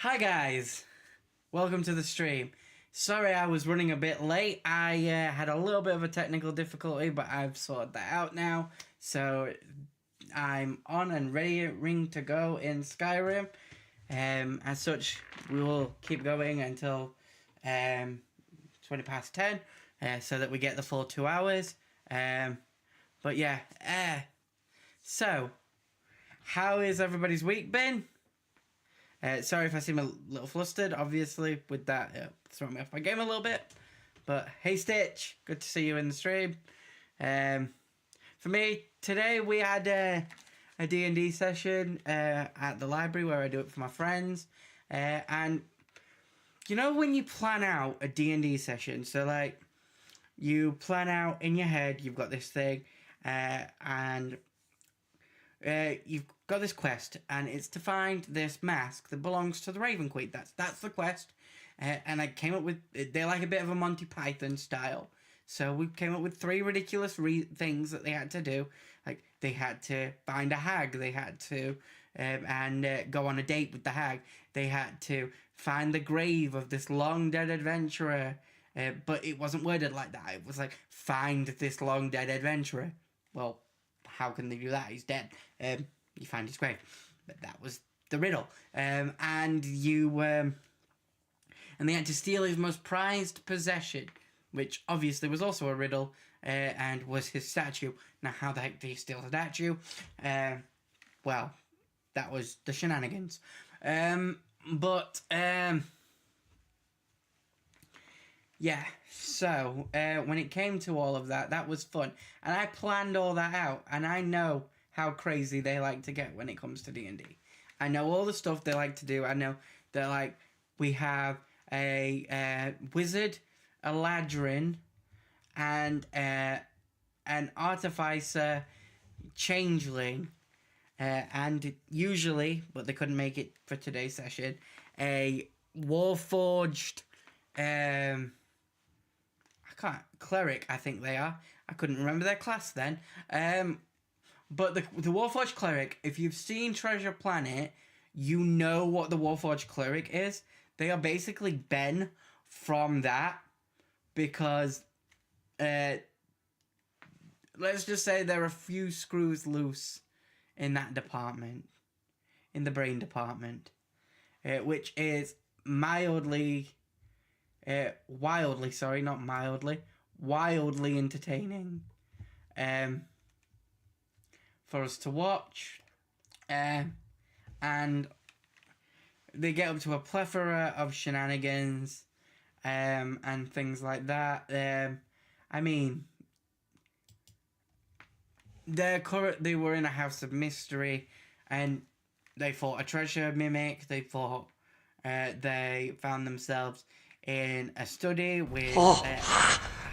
Hi guys, welcome to the stream. Sorry I was running a bit late. I had a little bit of a technical difficulty, but I've sorted that out now. So I'm on and ready ring to go in Skyrim. As such, we will keep going until 20 past 10, so that we get the full 2 hours. But yeah, so how is everybody's week been? Sorry if I seem a little flustered, obviously, with that throwing me off my game a little bit. But hey Stitch, good to see you in the stream. For me, today we had a D&D session at the library where I do it for my friends. And you know when you plan out a D&D session, so like you plan out in your head, you've got this thing, and you've got this quest, and it's to find this mask that belongs to the Raven Queen. That's the quest. And I came up with, they're like a bit of a Monty Python style. So we came up with 3 ridiculous things that they had to do. Like, they had to find a hag. They had to go on a date with the hag. They had to find the grave of this long dead adventurer. But it wasn't worded like that. It was like, find this long dead adventurer. Well, how can they do that? He's dead. You find his grave. But that was the riddle. And they had to steal his most prized possession, which obviously was also a riddle, and was his statue. Now, how the heck did he steal the statue? Well, that was the shenanigans. Yeah, so when it came to all of that, that was fun. And I planned all that out, and I know how crazy they like to get when it comes to D&D. I know all the stuff they like to do. I know they're like, we have a wizard, a ladrin, and an artificer changeling, and usually, but they couldn't make it for today's session, a warforged cleric, I think they are. I couldn't remember their class then. But the Warforged cleric, if you've seen Treasure Planet, you know what the Warforged cleric is. They are basically Ben from that, because let's just say there are a few screws loose in that department, in the brain department, which is wildly entertaining for us to watch, and they get up to a plethora of shenanigans and things like that. I mean, they were in a house of mystery, and they fought a treasure mimic. They found themselves in a study with...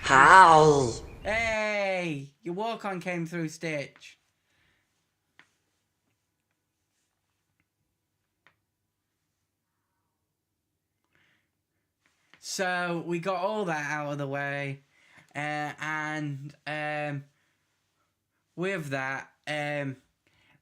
Hi! Hey! Your walk-on came through, Stitch. So, we got all that out of the way, and with that,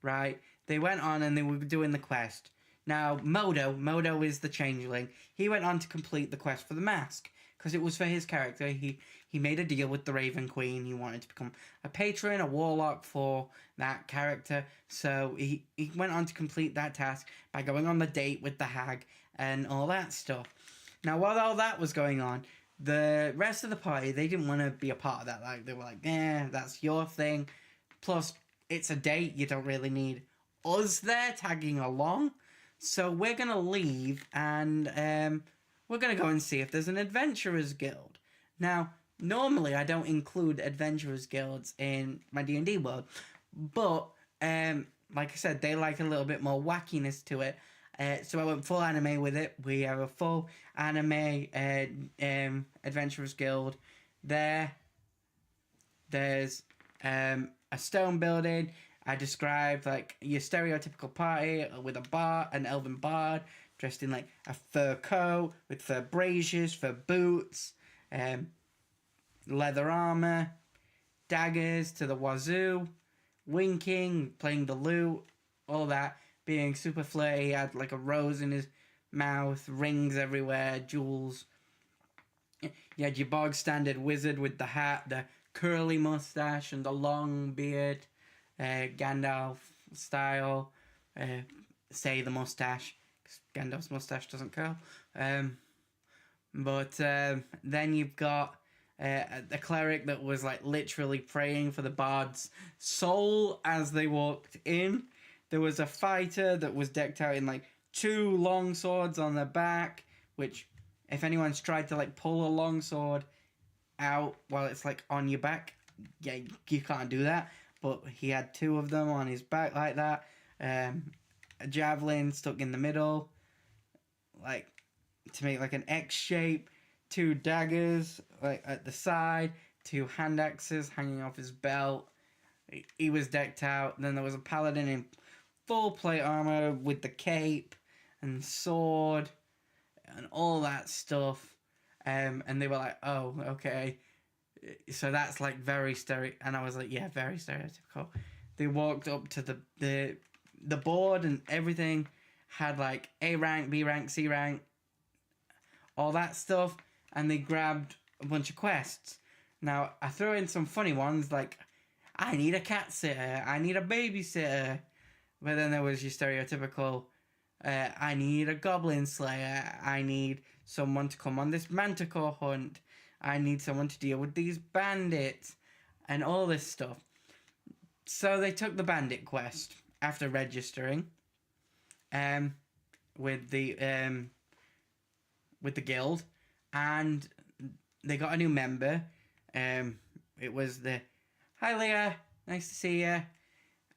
right, they went on and they were doing the quest. Now, Modo is the changeling. He went on to complete the quest for the mask, because it was for his character. He made a deal with the Raven Queen. He wanted to become a patron, a warlock for that character. So he went on to complete that task by going on the date with the hag and all that stuff. Now, while all that was going on, the rest of the party, they didn't want to be a part of that. Like, they were like, that's your thing. Plus, it's a date. You don't really need us there tagging along. So we're going to leave, and we're going to go and see if there's an Adventurers Guild. Now, normally I don't include Adventurers Guilds in my D&D world, but, like I said, they like a little bit more wackiness to it. So I went full anime with it. We have a full anime Adventurers Guild there. There's a stone building. I described like your stereotypical party with an elven bard dressed in like a fur coat with fur braziers, fur boots, leather armor, daggers to the wazoo, winking, playing the lute, all that. being super flirty. He had like a rose in his mouth, rings everywhere, jewels. You had your bog standard wizard with the hat, the curly mustache, and the long beard, Gandalf style. Say the mustache, because Gandalf's mustache doesn't curl. But then you've got the cleric that was like literally praying for the bard's soul as they walked in. There was a fighter that was decked out in like 2 long swords on their back, which if anyone's tried to like pull a long sword out while it's like on your back, yeah, you can't do that. But he had 2 of them on his back like that. A javelin stuck in the middle, like to make like an X shape. 2 daggers like at the side. 2 hand axes hanging off his belt. He was decked out. Then there was a paladin in full plate armor with the cape and sword and all that stuff. And they were like, oh, okay. So that's like very and I was like, yeah, very stereotypical. They walked up to the board and everything had like A rank, B rank, C rank, all that stuff, and they grabbed a bunch of quests. Now, I throw in some funny ones like, I need a cat sitter, I need a babysitter, but then there was your stereotypical, I need a goblin slayer, I need someone to come on this manticore hunt, I need someone to deal with these bandits, and all this stuff. So they took the bandit quest after registering with the guild, and they got a new member. It was the, hi Leah, nice to see you.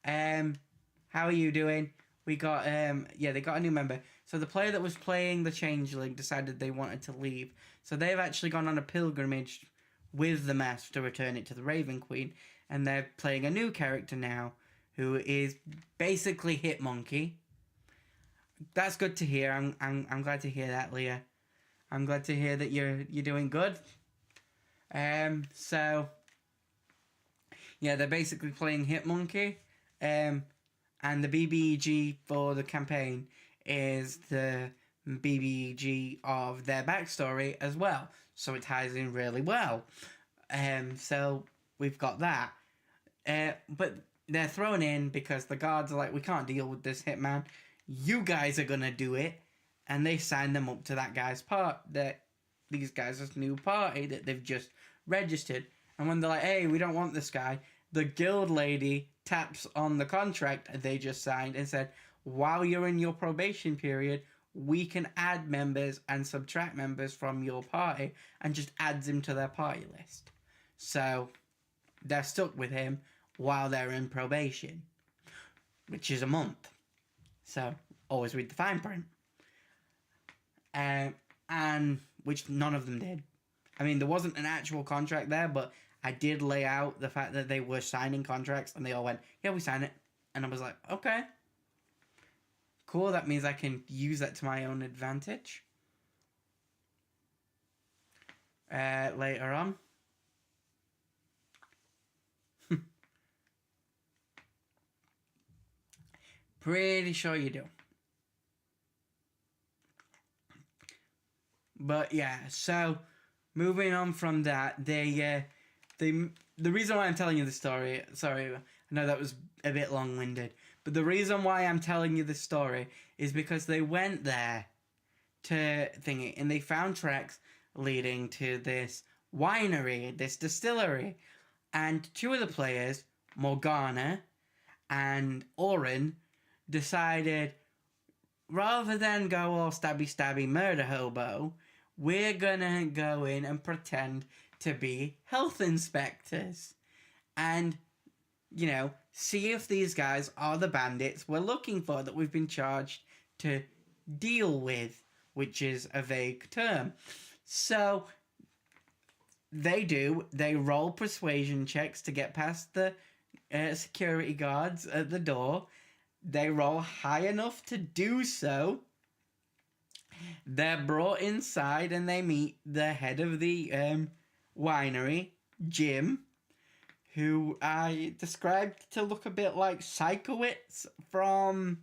How are you doing? We got they got a new member. So the player that was playing the Changeling decided they wanted to leave. So they've actually gone on a pilgrimage with the mask to return it to the Raven Queen, and they're playing a new character now who is basically Hitmonkey. That's good to hear. I'm glad to hear that, Leah. I'm glad to hear that you're doing good. So yeah, they're basically playing Hitmonkey. And the BBG for the campaign is the BBG of their backstory as well. So it ties in really well. So we've got that. But they're thrown in because the guards are like, we can't deal with this hitman. You guys are going to do it. And they sign them up to that guy's part. These guys' new party that they've just registered. And when they're like, hey, we don't want this guy, the guild lady taps on the contract they just signed and said, while you're in your probation period, we can add members and subtract members from your party, and just adds him to their party list. So they're stuck with him while they're in probation, which is a month. So always read the fine print. And which none of them did. I mean, there wasn't an actual contract there, but I did lay out the fact that they were signing contracts, and they all went, yeah, we sign it. And I was like, okay. Cool, that means I can use that to my own advantage. Later on. Pretty sure you do. But yeah, so moving on from that, the reason why I'm telling you the story, sorry, I know that was a bit long-winded, but the reason why I'm telling you this story is because they went there to thingy, and they found tracks leading to this winery, this distillery, and 2 of the players, Morgana and Oren, decided, rather than go all stabby murder hobo, we're gonna go in and pretend to be health inspectors and, you know, see if these guys are the bandits we're looking for that we've been charged to deal with, which is a vague term. So they roll persuasion checks to get past the security guards at the door. They roll high enough to do so. They're brought inside and they meet the head of the winery, Jim, who I described to look a bit like Psychowitz from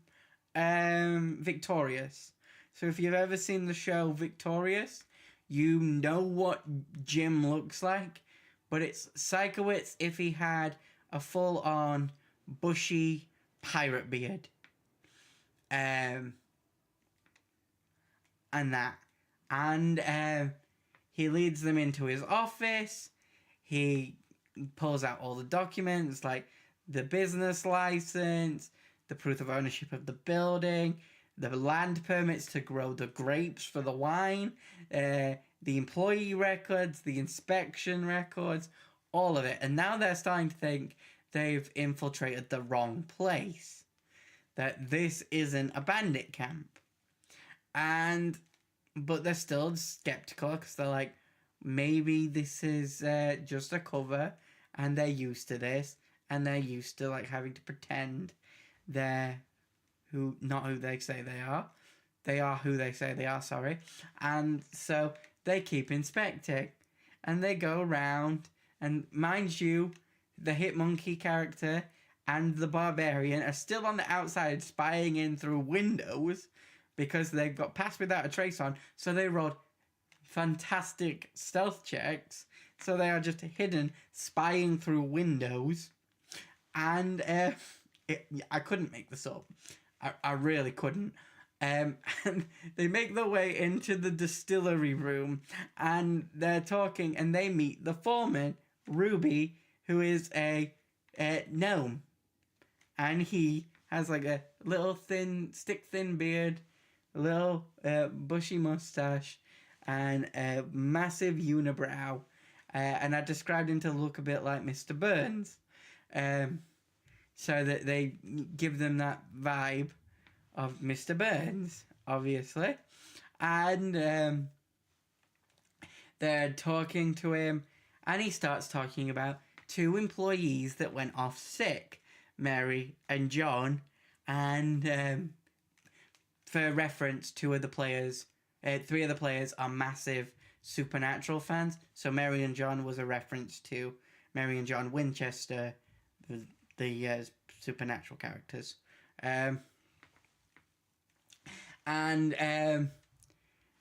Victorious. So if you've ever seen the show Victorious, you know what Jim looks like. But it's Sikowitz if he had a full-on bushy pirate beard. And that. And he leads them into his office. He pulls out all the documents, like the business license, the proof of ownership of the building, the land permits to grow the grapes for the wine, the employee records, the inspection records, all of it. And now they're starting to think they've infiltrated the wrong place, that this isn't a bandit camp. But they're still skeptical because they're like, maybe this is just a cover and they're used to this and they're used to like having to pretend they're not who they say they are. They are who they say they are, sorry. And so they keep inspecting and they go around, and mind you, the Hitmonkey character and the Barbarian are still on the outside spying in through windows because they've got Pass Without a Trace on, so they rolled fantastic stealth checks. So they are just hidden, spying through windows. And I couldn't make this up. I really couldn't. And they make their way into the distillery room, and they're talking, and they meet the foreman, Ruby, who is a gnome. And he has like a little stick-thin beard, a little bushy mustache, and a massive unibrow. And I described him to look a bit like Mr. Burns. So that they give them that vibe of Mr. Burns, obviously. And they're talking to him, and he starts talking about 2 employees that went off sick, Mary and John. And for reference, 3 of the players are massive Supernatural fans. So Mary and John was a reference to Mary and John Winchester, the Supernatural characters. And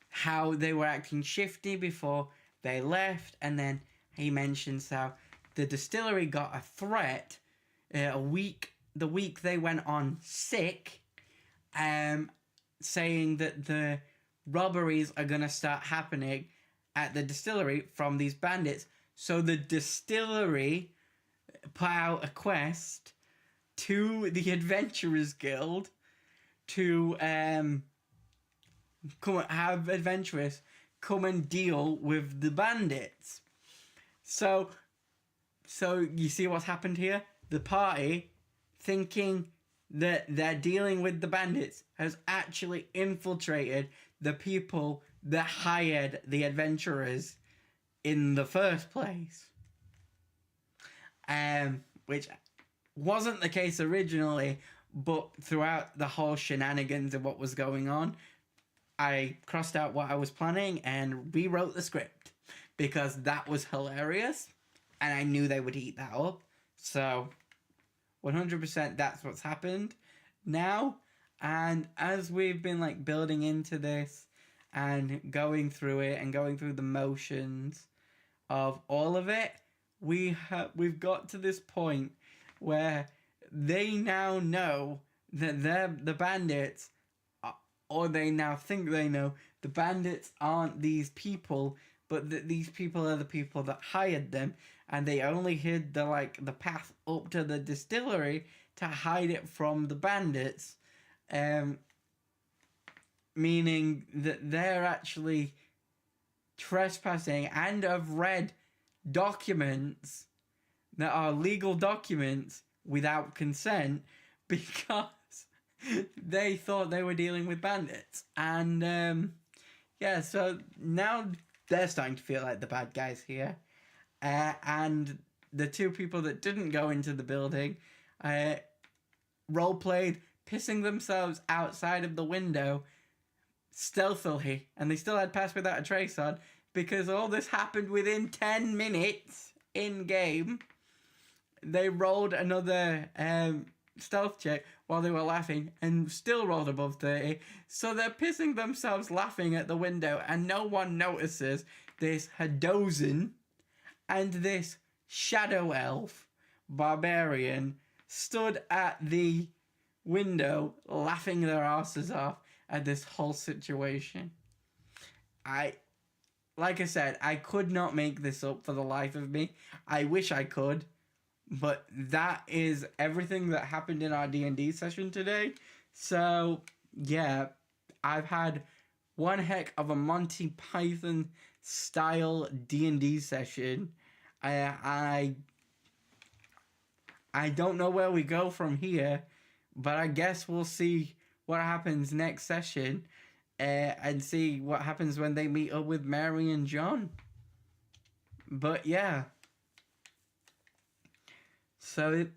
how they were acting shifty before they left. And then he mentions how the distillery got a threat the week they went on sick, saying that the robberies are going to start happening at the distillery from these bandits. So the distillery put out a quest to the Adventurers Guild to have adventurers come and deal with the bandits. So you see what's happened here? The party, thinking that they're dealing with the bandits, has actually infiltrated the people that hired the adventurers in the first place. Which wasn't the case originally, but throughout the whole shenanigans of what was going on, I crossed out what I was planning and rewrote the script because that was hilarious and I knew they would eat that up. So 100% that's what's happened now. And as we've been like building into this and going through it and going through the motions of all of it, we've got to this point where they now know that they're the bandits, or they now think they know the bandits aren't these people, but that these people are the people that hired them, and they only hid the path up to the distillery to hide it from the bandits, meaning that they're actually trespassing and have read documents that are legal documents without consent because they thought they were dealing with bandits. And so now they're starting to feel like the bad guys here. And the 2 people that didn't go into the building roleplayed pissing themselves outside of the window stealthily, and they still had Pass Without a Trace on because all this happened within 10 minutes in game. They rolled another stealth check while they were laughing and still rolled above 30. So they're pissing themselves laughing at the window, and no one notices this Hadozen and this shadow elf barbarian stood at the window laughing their asses off at this whole situation. Like I said, I could not make this up for the life of me. I wish I could, but that is everything that happened in our D&D session today. So, yeah, I've had one heck of a Monty Python style D&D session. I don't know where we go from here, but I guess we'll see what happens next session. And see what happens when they meet up with Mary and John. But yeah. So,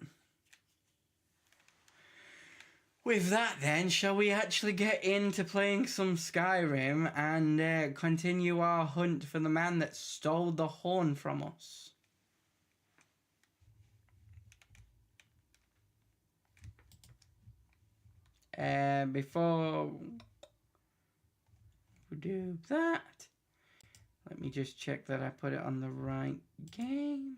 with that then, shall we actually get into playing some Skyrim and continue our hunt for the man that stole the horn from us? Before do that, let me just check that I put it on the right game.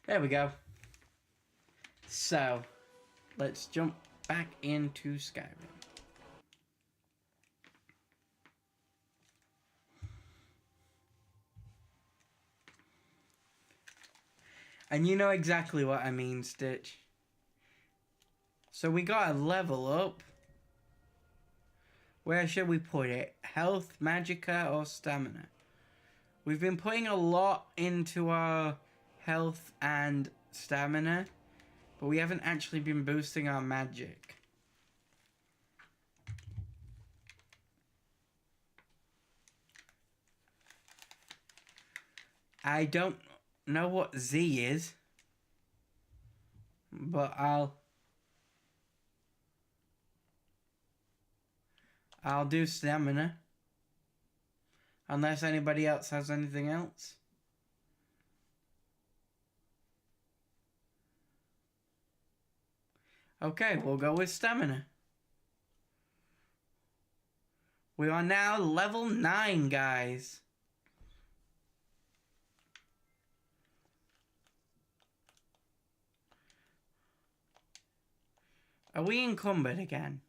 There we go. So, let's jump back into Skyrim. And you know exactly what I mean, Stitch. So we got a level up. Where should we put it? Health, magicka, or stamina? We've been putting a lot into our health and stamina, but we haven't actually been boosting our magic. I don't know what Z is, but I'll do stamina. Unless anybody else has anything else. Okay, we'll go with stamina. We are now level 9, guys. Are we encumbered again?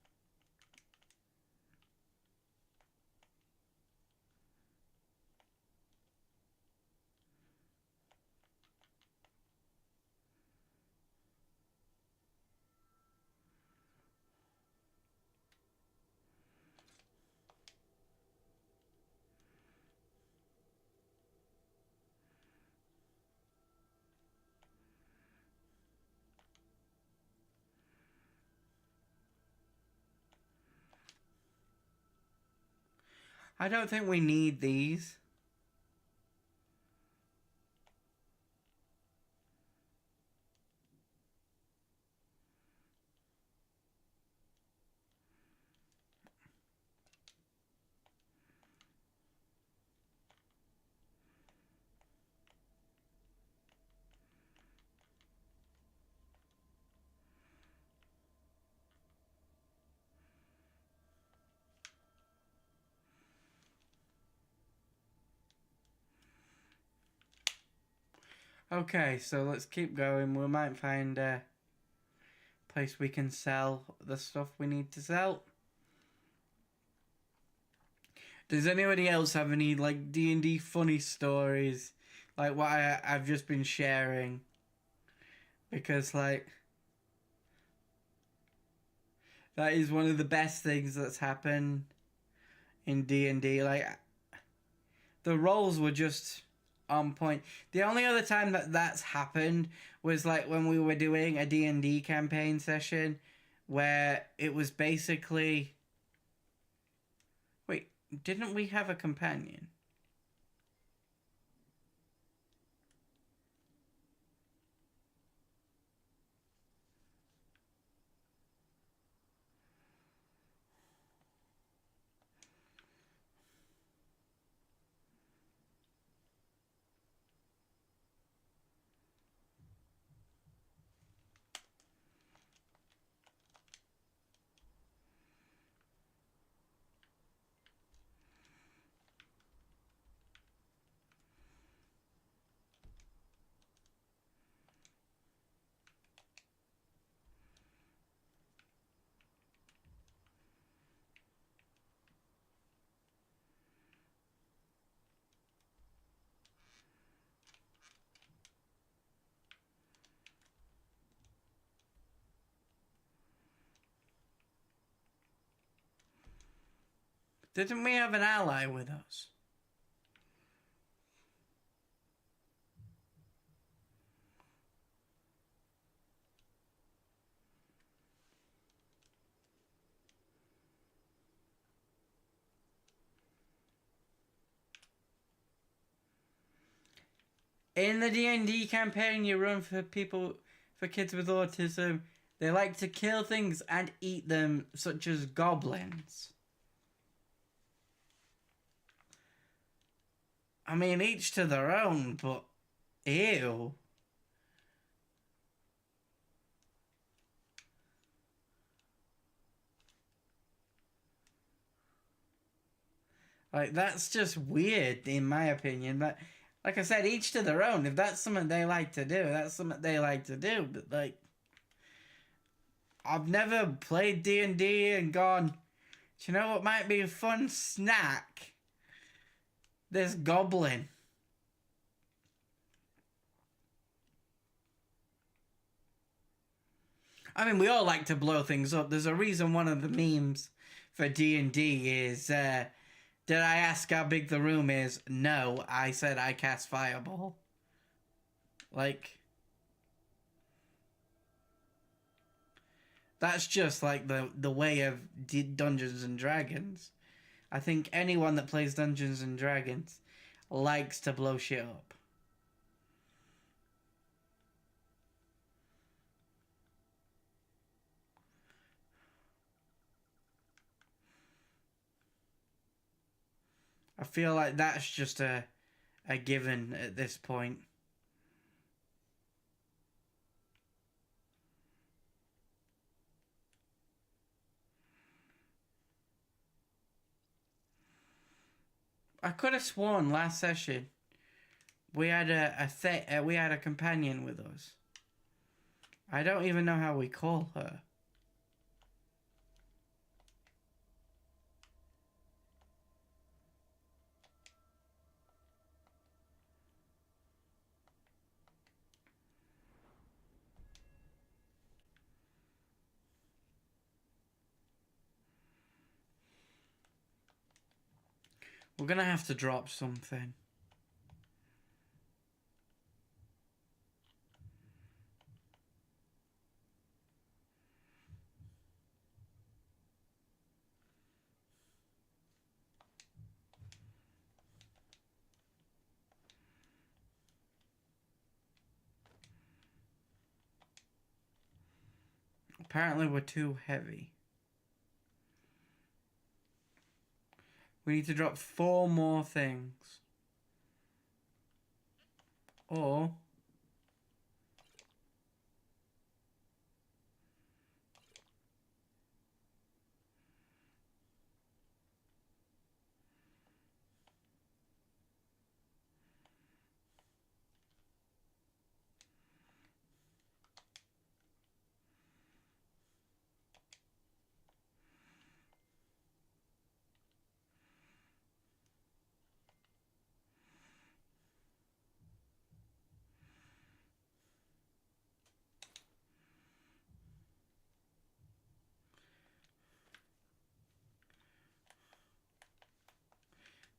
I don't think we need these. Okay, so let's keep going. We might find a place we can sell the stuff we need to sell. Does anybody else have any like D&D funny stories like what I've just been sharing? Because like that is one of the best things that's happened in D&D. Like the rolls were just on point. The only other time that that's happened was like when we were doing a D&D campaign session where it was basically... Wait, didn't we have a companion? Didn't we have an ally with us? In the D&D campaign you run for kids with autism, they like to kill things and eat them, such as goblins. I mean, each to their own, but ew. Like, that's just weird, in my opinion. But, like I said, each to their own. If that's something they like to do, that's something they like to do. But, like, I've never played D&D and gone, do you know what might be a fun snack? This goblin. I mean, we all like to blow things up. There's a reason one of the memes for D&D is, did I ask how big the room is? No, I said I cast Fireball. Like, that's just like the way of Dungeons and Dragons. I think anyone that plays Dungeons and Dragons likes to blow shit up. I feel like that's just a given at this point. I could have sworn last session we had we had a companion with us. I don't even know how we call her. We're gonna have to drop something. Apparently we're too heavy. We need to drop 4 more things. Or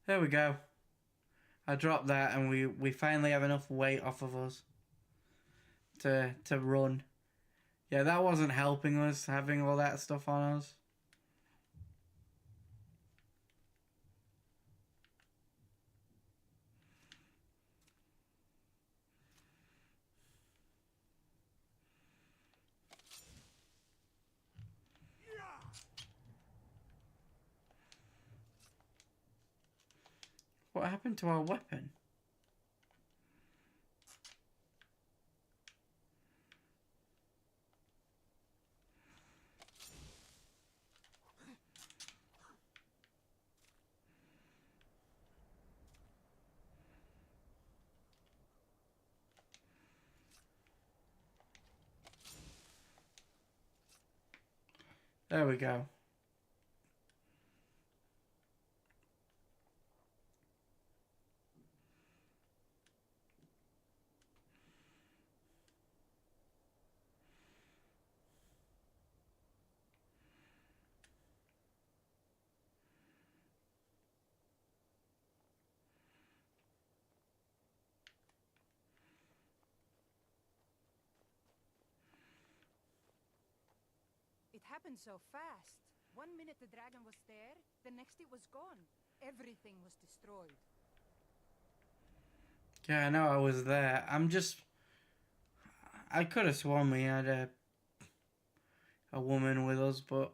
there we go. I dropped that and we finally have enough weight off of us to run. Yeah, that wasn't helping us, having all that stuff on us. What happened to our weapon? There we go. It happened so fast. 1 minute the dragon was there, the next it was gone. Everything was destroyed. Yeah, I know I was there. I could have sworn we had a woman with us, but...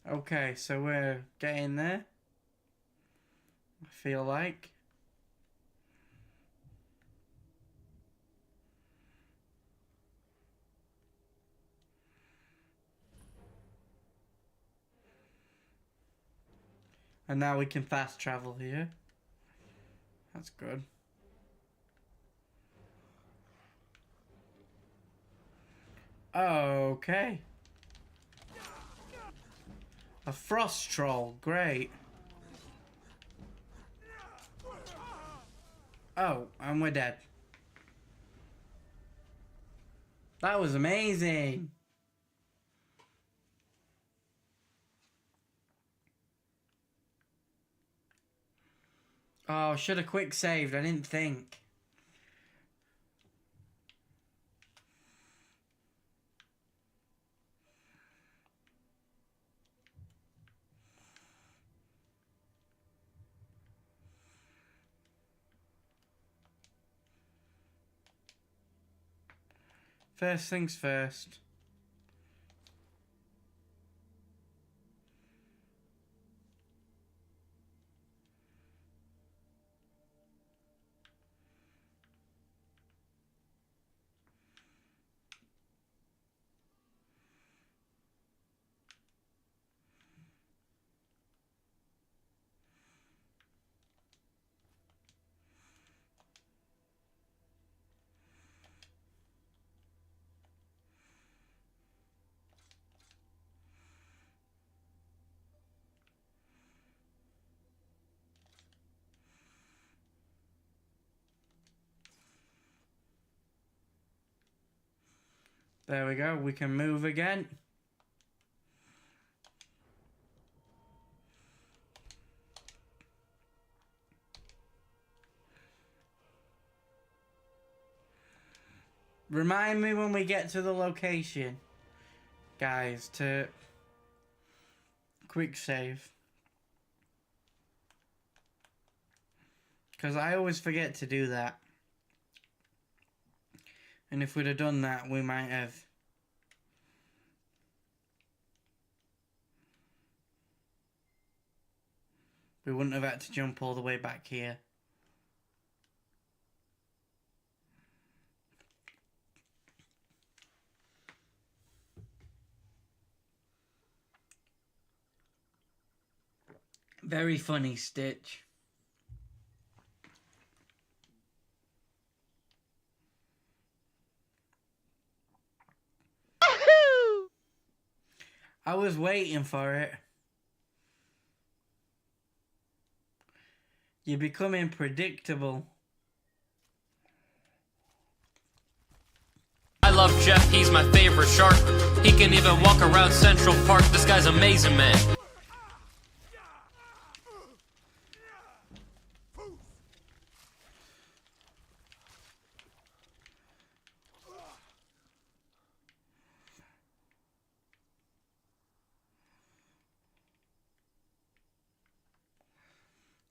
Okay, so we're getting there. I feel like. And now we can fast travel here. That's good. Okay. A frost troll, great. Oh, and we're dead. That was amazing. Oh, should have quick saved. I didn't think. First things first. There we go. We can move again. Remind me when we get to the location, guys, to quick save. Because I always forget to do that. And if we'd have done that, we might have. We wouldn't have had to jump all the way back here. Very funny, Stitch. I was waiting for it. You're becoming predictable. I love Jeff, he's my favorite shark. He can even walk around Central Park. This guy's amazing, man.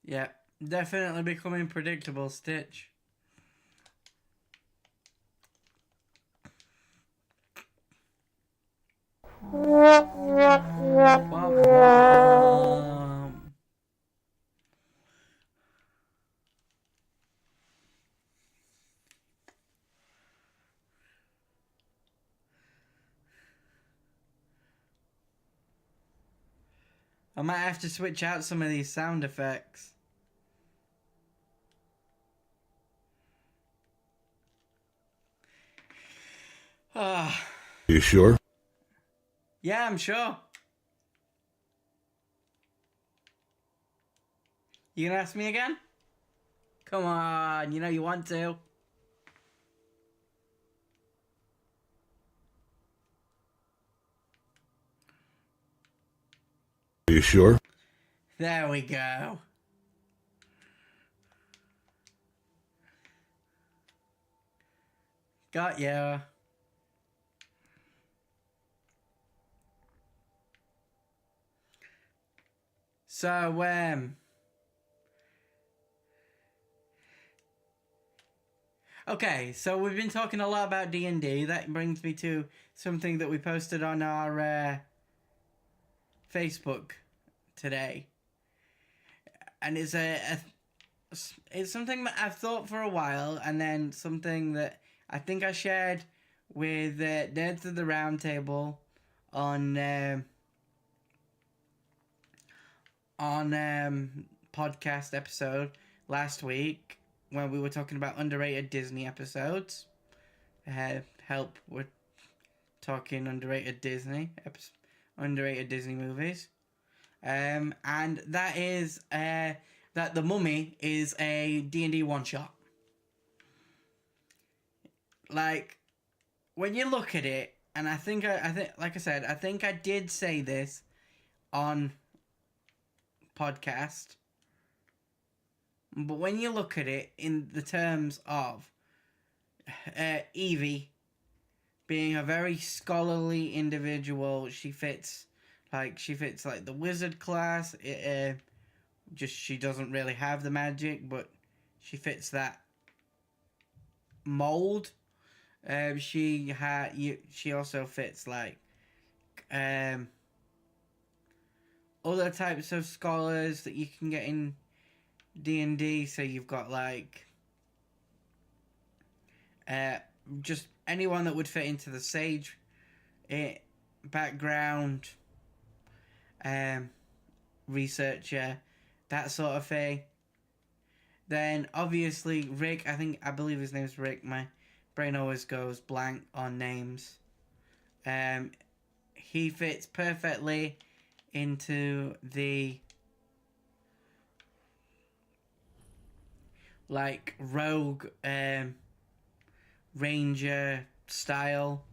Yeah, definitely becoming predictable, Stitch. I might have to switch out some of these sound effects. Ah. You sure? Yeah, I'm sure. You gonna ask me again? Come on, you know you want to. You sure? There we go. Got ya. So, okay, so we've been talking a lot about D&D. That brings me to something that we posted on our Facebook today. And it's it's something that I've thought for a while, and then something that I think I shared with Nerds of the Round Table on podcast episode last week when we were talking about underrated Disney episodes. Help with talking underrated Disney movies. And that is that The Mummy is a D&D one-shot. Like, when you look at it, and I think, like I said, I think I did say this on podcast, but when you look at it in the terms of Evie being a very scholarly individual, she fits like the wizard class. She doesn't really have the magic, but she fits that mold. She also fits like other types of scholars that you can get in D&D. So you've got like just anyone that would fit into the sage background, researcher, that sort of thing. Then obviously Rick, I believe his name's Rick. My brain always goes blank on names. He fits perfectly into the like rogue ranger style.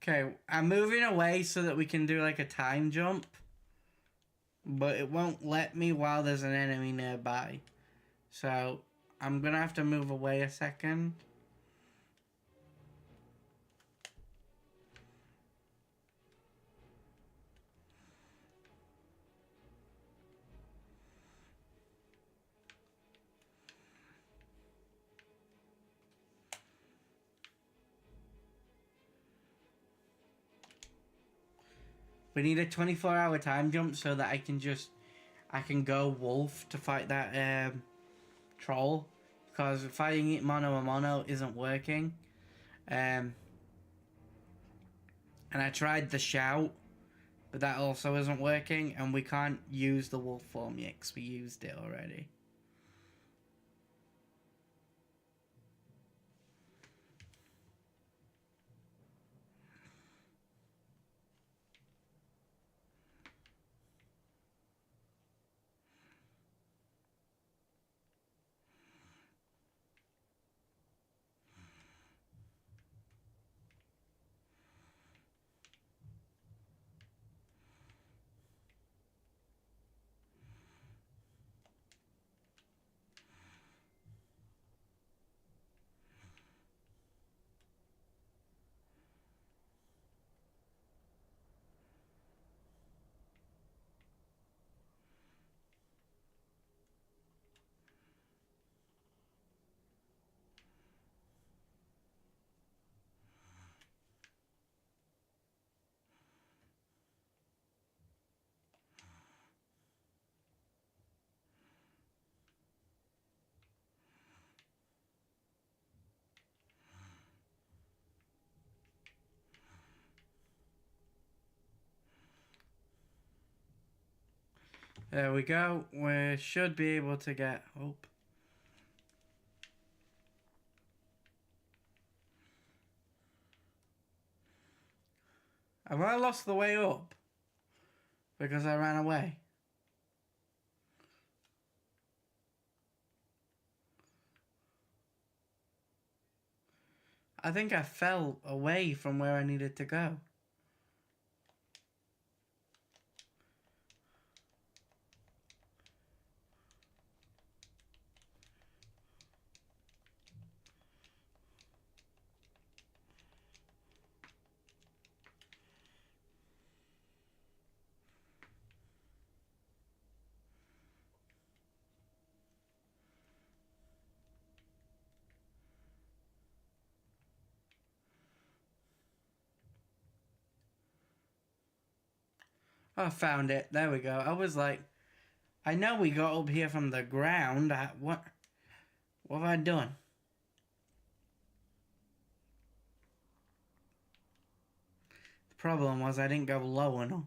Okay, I'm moving away so that we can do like a time jump, but it won't let me while there's an enemy nearby. So I'm gonna have to move away a second. We need a 24-hour time jump so that I can go wolf to fight that troll, because fighting it mono a mono isn't working. And I tried the shout, but that also isn't working, and we can't use the wolf form yet because we used it already. There we go. We should be able to get up. Have I lost the way up? Because I ran away. I think I fell away from where I needed to go. I found it. There we go. I was like, I know we got up here from the ground. What have I done? The problem was I didn't go low enough.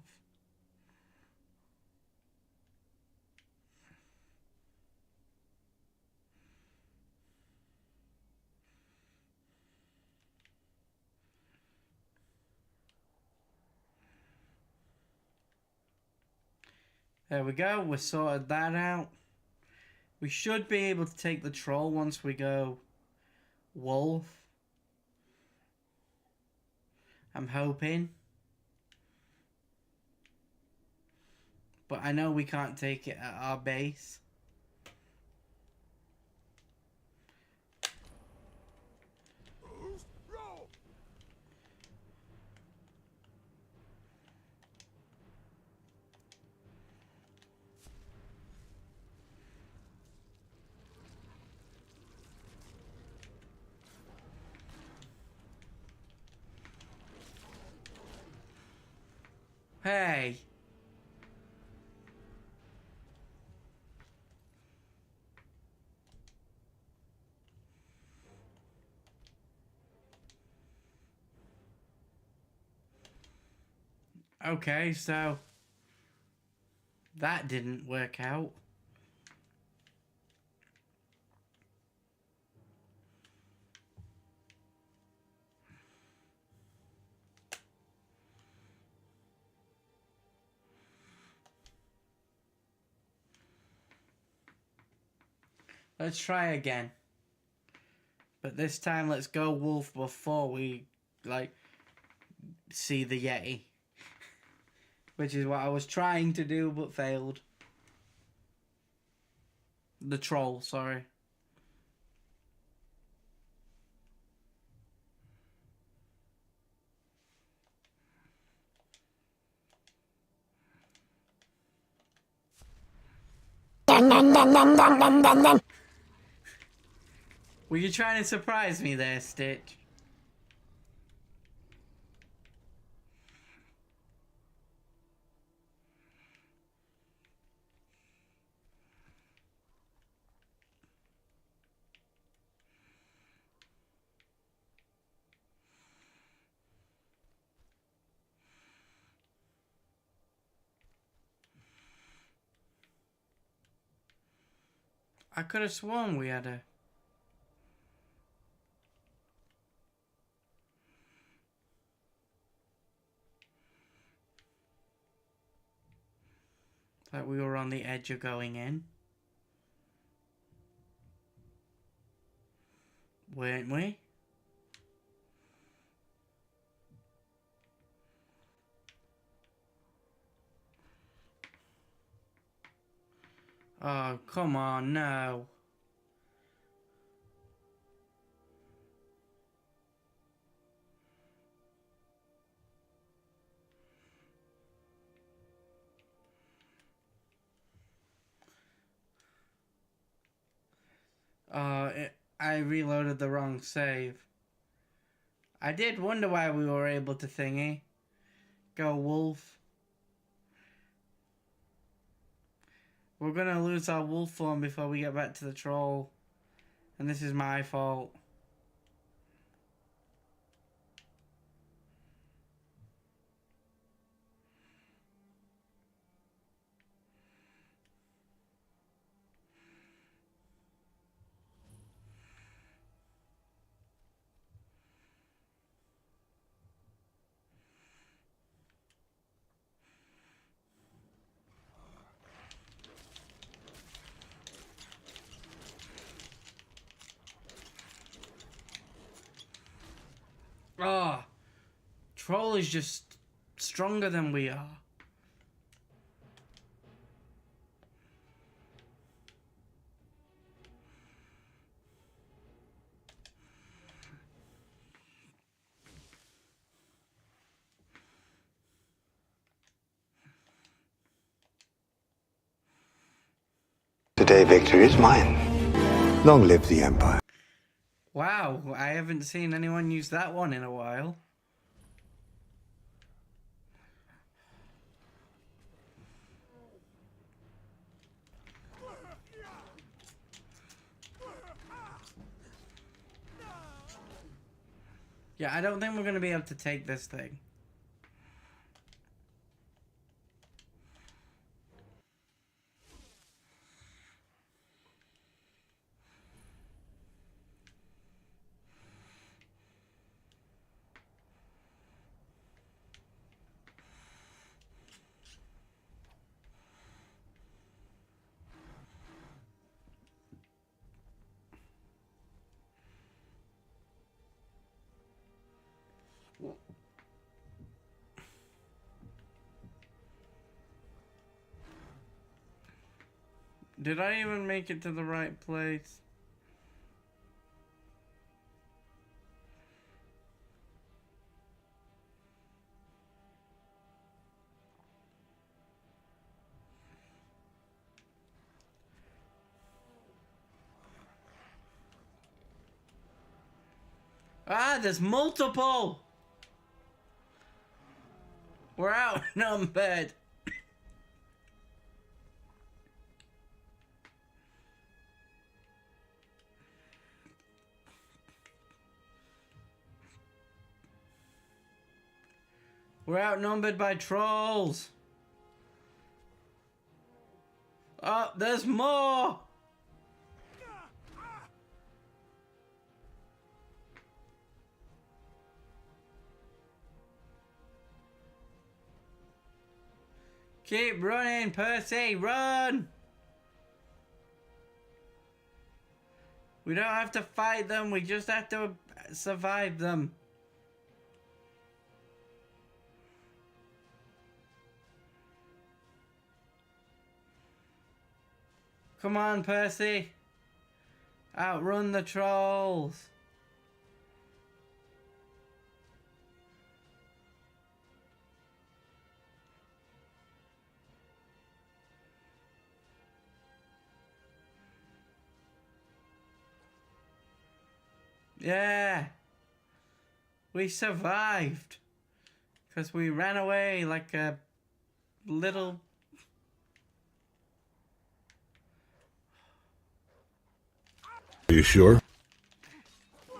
There we go. We sorted that out. We should be able to take the troll once we go wolf. I'm hoping. But I know we can't take it at our base. Hey. Okay, so that didn't work out. Let's try again. But this time let's go wolf before we, like, see the Yeti. Which is what I was trying to do but failed. The troll, sorry. Were you trying to surprise me there, Stitch? I could have sworn we had a... Like we were on the edge of going in. Weren't we? Oh, come on, no. I reloaded the wrong save. I did wonder why we were able to thingy. Go wolf. We're gonna lose our wolf form before we get back to the troll. And this is my fault. troll is just stronger than we are. Today, victory is mine. Long live the Empire. Wow, I haven't seen anyone use that one in a while. Yeah, I don't think we're going to be able to take this thing. Did I even make it to the right place? Ah, there's multiple! We're outnumbered. We're outnumbered by trolls. Oh, there's more! Keep running, Percy, run! We don't have to fight them, we just have to survive them. Come on, Percy. Outrun the trolls. Yeah. We survived. Because we ran away like a little... Are you sure?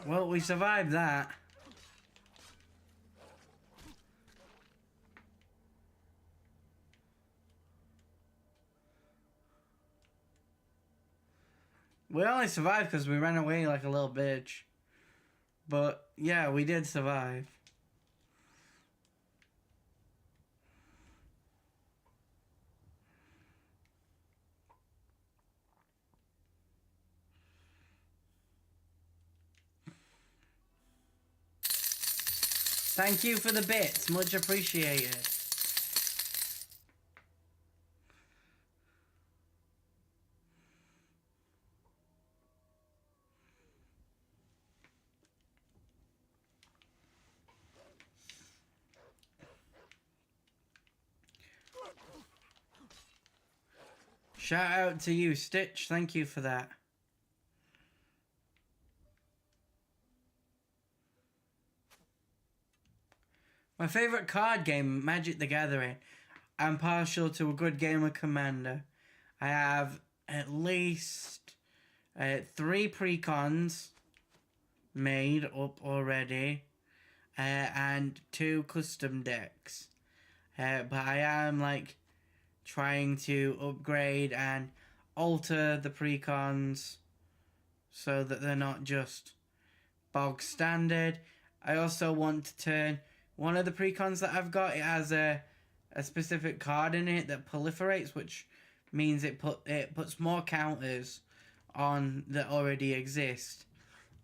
Well, we survived that. We only survived because we ran away like a little bitch. But, yeah, we did survive. Thank you for the bits. Much appreciated. Shout out to you, Stitch. Thank you for that. My favourite card game, Magic the Gathering. I'm partial to a good game of Commander. I have at least 3 precons made up already. And 2 custom decks. But I am like trying to upgrade and alter the precons so that they're not just bog standard. I also want to turn one of the precons that I've got, it has a specific card in it that proliferates, which means it puts more counters on that already exist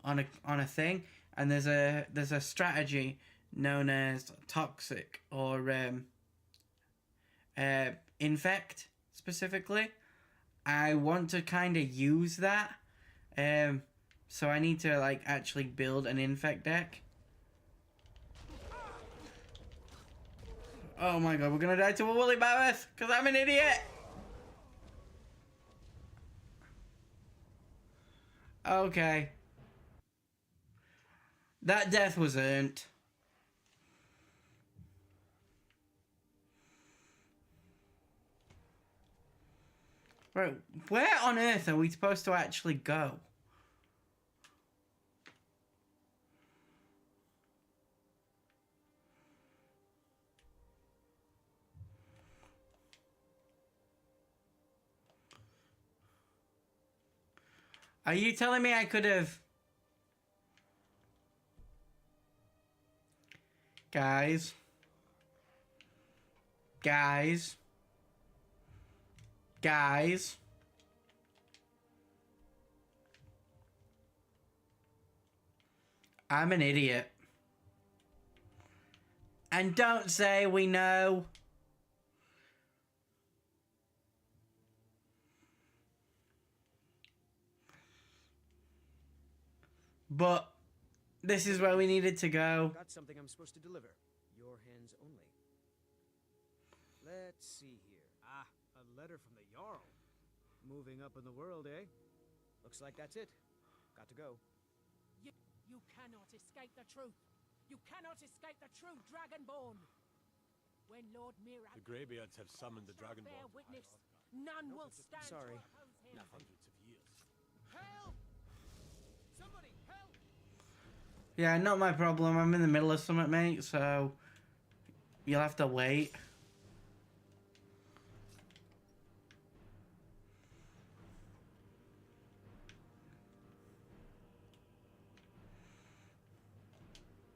on a thing. And there's a strategy known as toxic or infect specifically. I want to kind of use that. So I need to like actually build an infect deck. Oh my god, we're gonna die to a woolly mammoth because I'm an idiot. Okay. That death was earned. Right, where on earth are we supposed to actually go? Are you telling me I could have... Guys. Guys. Guys. I'm an idiot. And don't say we know. But this is where we needed to go. Got something I'm supposed to deliver. Your hands only. Let's see here. Ah, a letter from the Jarl. Moving up in the world, eh? Looks like that's it. Got to go. You cannot escape the truth. You cannot escape the true Dragonborn. When Lord Mira... The Greybeards have summoned the Dragonborn. Bear witness. None will stand Sorry. to oppose him. Hundreds of years. Help! Somebody help! Yeah, not my problem. I'm in the middle of something, mate, so you'll have to wait.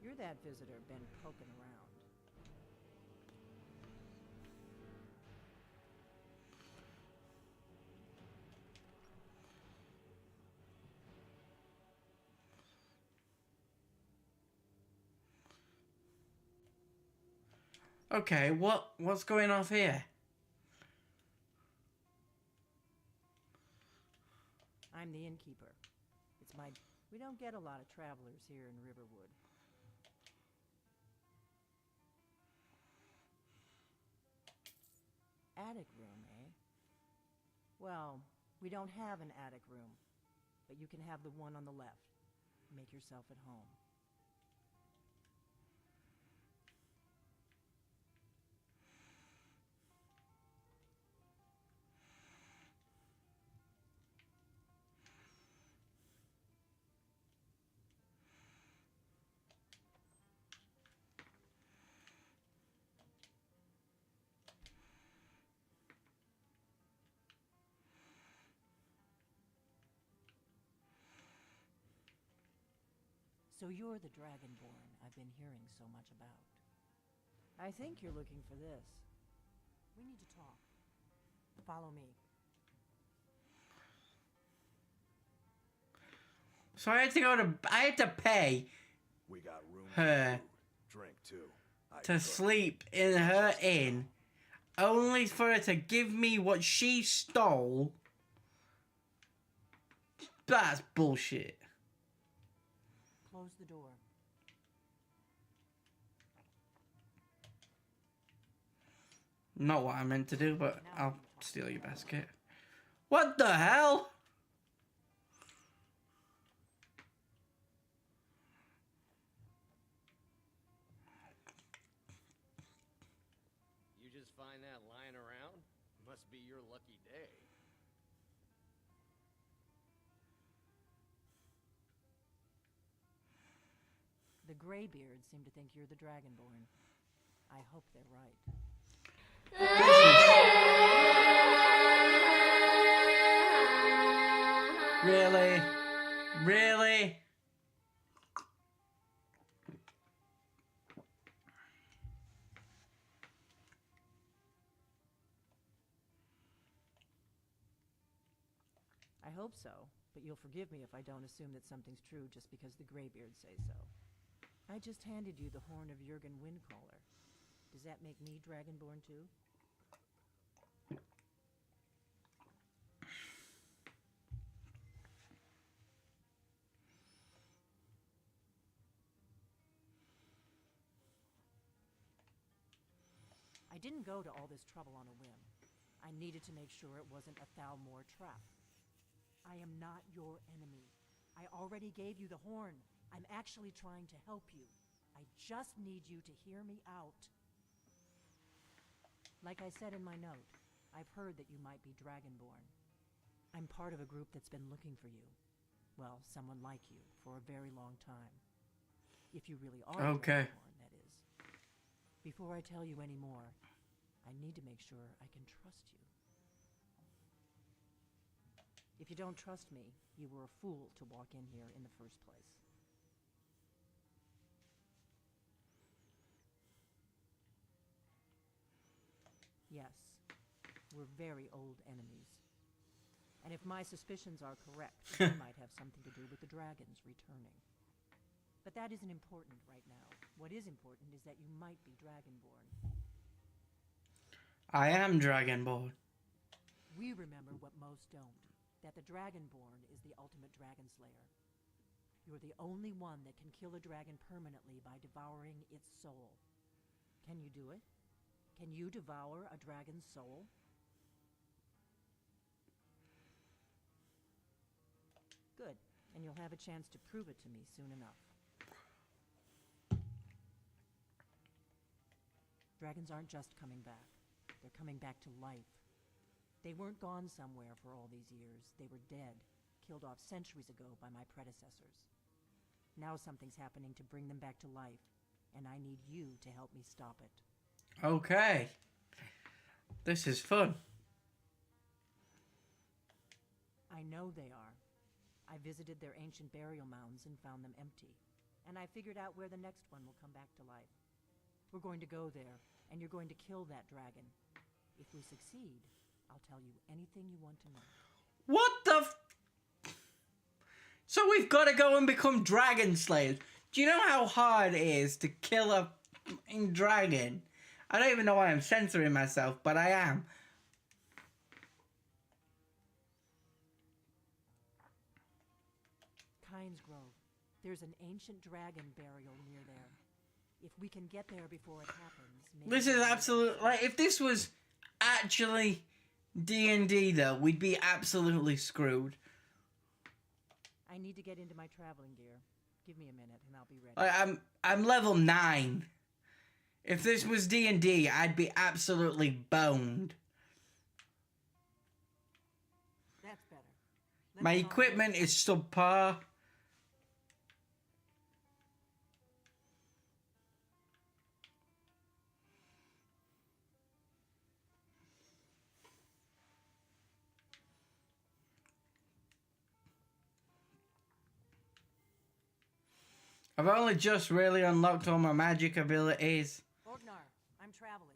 You're that visitor been poking around. Okay, what's going off here? I'm the innkeeper. It's my... We don't get a lot of travelers here in Riverwood. Attic room, eh? Well, we don't have an attic room, but you can have the one on the left. Make yourself at home. So you're the Dragonborn I've been hearing so much about. I think you're looking for this. We need to talk. Follow me. So I had to pay We got room her for food, drink too. to sleep in her inn, only for her to give me what she stole. That's bullshit. Close the door. Not what I meant to do, but I'll steal your basket. What the hell? You just find that lying around? Must be your lucky day. The Greybeards seem to think you're the Dragonborn. I hope they're right. Really? Really? I hope so, but you'll forgive me if I don't assume that something's true just because the Greybeards say so. I just handed you the horn of Jurgen Windcaller. Does that make me Dragonborn too? I didn't go to all this trouble on a whim. I needed to make sure it wasn't a Thalmor trap. I am not your enemy. I already gave you the horn. I'm actually trying to help you. I just need you to hear me out. Like I said in my note, I've heard that you might be Dragonborn. I'm part of a group that's been looking for you. Well, someone like you, for a very long time. If you really are Okay. Dragonborn, that is. Before I tell you any more, I need to make sure I can trust you. If you don't trust me, you were a fool to walk in here in the first place. Yes, we're very old enemies. And if my suspicions are correct, they might have something to do with the dragons returning. But that isn't important right now. What is important is that you might be Dragonborn. I am Dragonborn. We remember what most don't, that the Dragonborn is the ultimate dragon slayer. You're the only one that can kill a dragon permanently by devouring its soul. Can you do it? Can you devour a dragon's soul? Good, and you'll have a chance to prove it to me soon enough. Dragons aren't just coming back. They're coming back to life. They weren't gone somewhere for all these years. They were dead, killed off centuries ago by my predecessors. Now something's happening to bring them back to life, and I need you to help me stop it. Okay. This is fun. I know they are. I visited their ancient burial mounds and found them empty. And I figured out where the next one will come back to life. We're going to go there, and you're going to kill that dragon. If we succeed, I'll tell you anything you want to know. What the So we've got to go and become dragon slayers. Do you know how hard it is to kill a f***ing dragon? I don't even know why I'm censoring myself, but I am. Kynes Grove. There's an ancient dragon burial near there. If we can get there before it happens, maybe... This is absolute... Like, if this was actually D&D, though, we'd be absolutely screwed. I need to get into my traveling gear. Give me a minute and I'll be ready. Like, I'm level 9. If this was D&D, I'd be absolutely boned. That's better. Let's My not- equipment is subpar. I've only just really unlocked all my magic abilities. Orgnar, I'm traveling.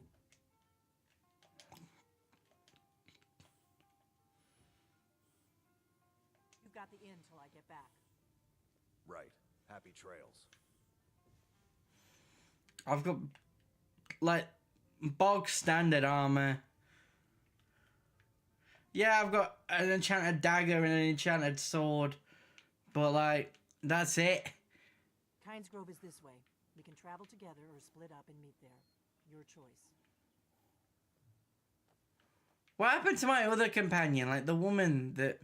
You've got the inn till I get back. Right. Happy trails. I've got, like, bog standard armor. Yeah, I've got an enchanted dagger and an enchanted sword. But, like, that's it. Kynes Grove is this way. We can travel together or split up and meet there. Your choice. What happened to my other companion? Like, the woman that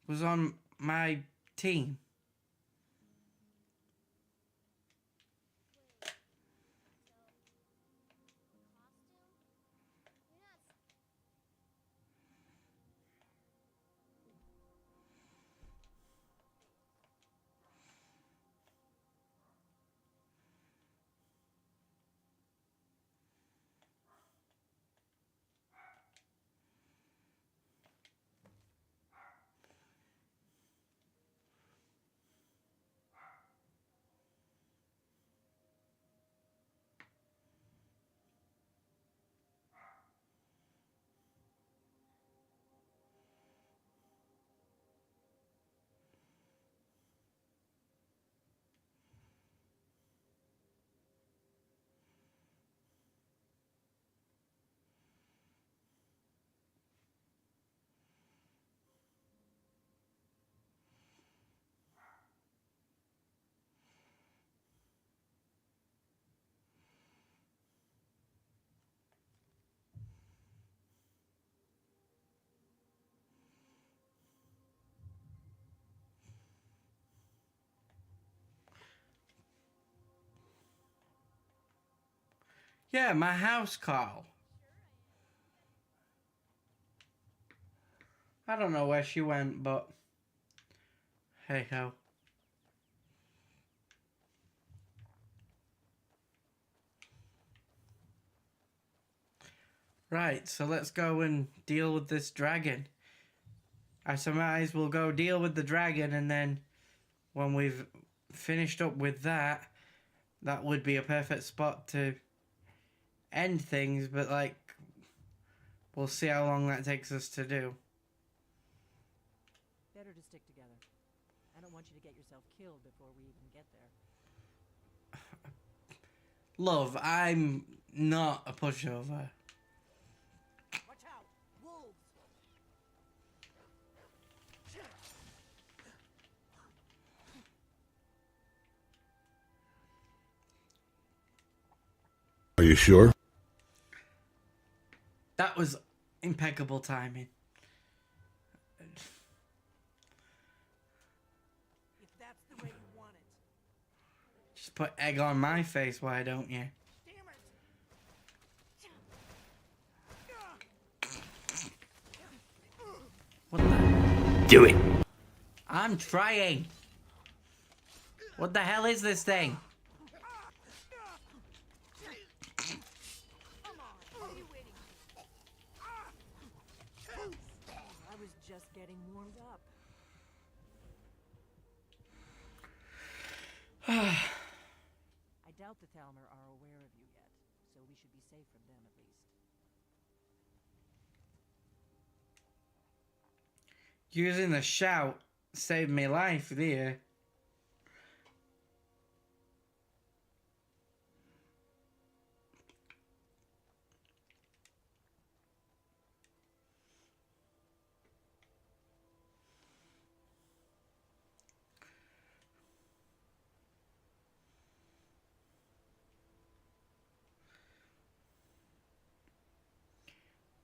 was on my team? Yeah, my house call. I don't know where she went, but hey ho. Right, so let's go and deal with this dragon. I surmise we'll go deal with the dragon, and then when we've finished up with that, that would be a perfect spot to end things, but like, we'll see how long that takes us to do. Better to stick together. I don't want you to get yourself killed before we even get there. Love, I'm not a pushover. Watch out! Wolves! Are you sure? That was impeccable timing. If that's the way you want it. Just put egg on my face, why don't you? Damn it! What the? Do it. I'm trying. What the hell is this thing? I was just getting warmed up. I doubt the Thalmor are aware of you yet, so we should be safe from them at least. Using the shout saved me life there.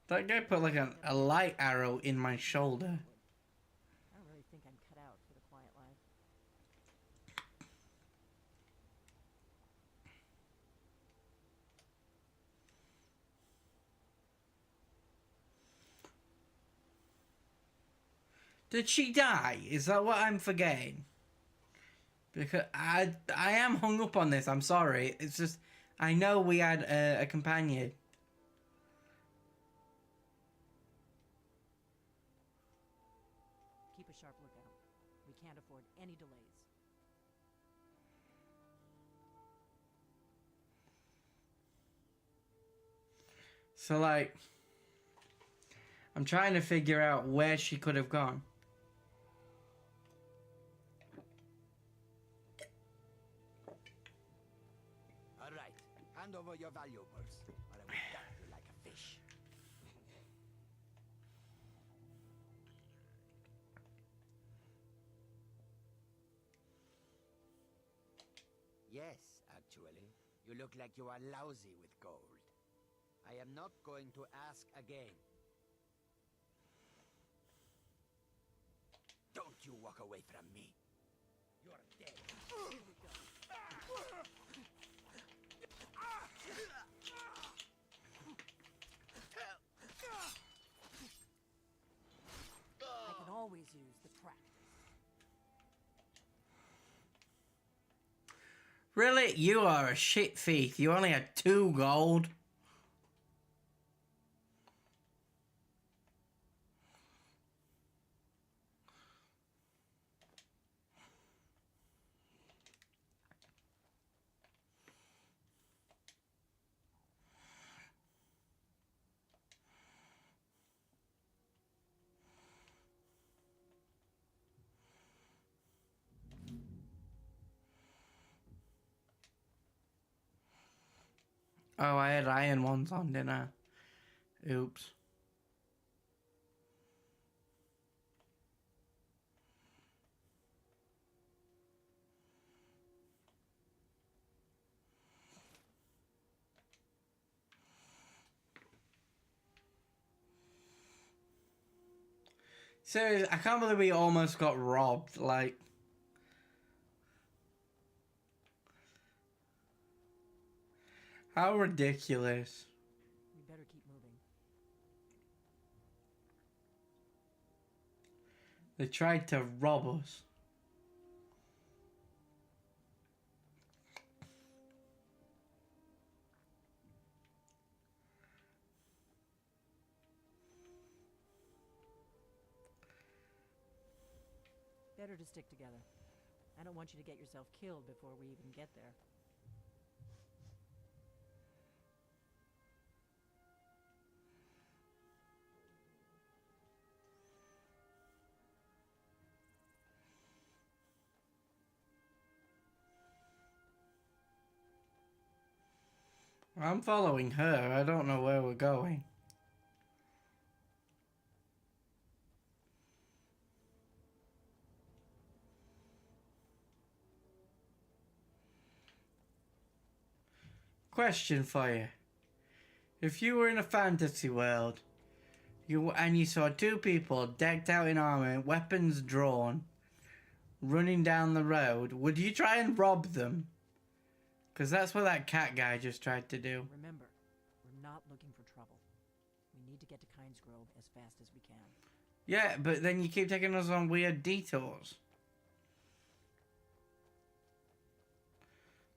That guy put like a light arrow in my shoulder. I don't really think I'm cut out for the quiet life. Did she die? Is that what I'm forgetting? Because I am hung up on this. I'm sorry. It's just I know we had a companion. Keep a sharp lookout. We can't afford any delays. So like, I'm trying to figure out where she could have gone. All right, hand over your valuables, or I will gut you like a fish. Yes, actually. You look like you are lousy with gold. I am not going to ask again. Don't you walk away from me. You're dead. I can always use the practice. Really? You are a shit thief. You only had 2 gold. Oh, I had iron ones on, didn't I? Oops. Seriously, I can't believe we almost got robbed, like... How ridiculous. We better keep moving. They tried to rob us. Better to stick together. I don't want you to get yourself killed before we even get there. I'm following her. I don't know where we're going. Question for you. If you were in a fantasy world, you saw two people decked out in armor, weapons drawn, running down the road, would you try and rob them? Because that's what that cat guy just tried to do. Remember, we're not looking for trouble. We need to get to Kynes Grove as fast as we can. Yeah, but then you keep taking us on weird detours.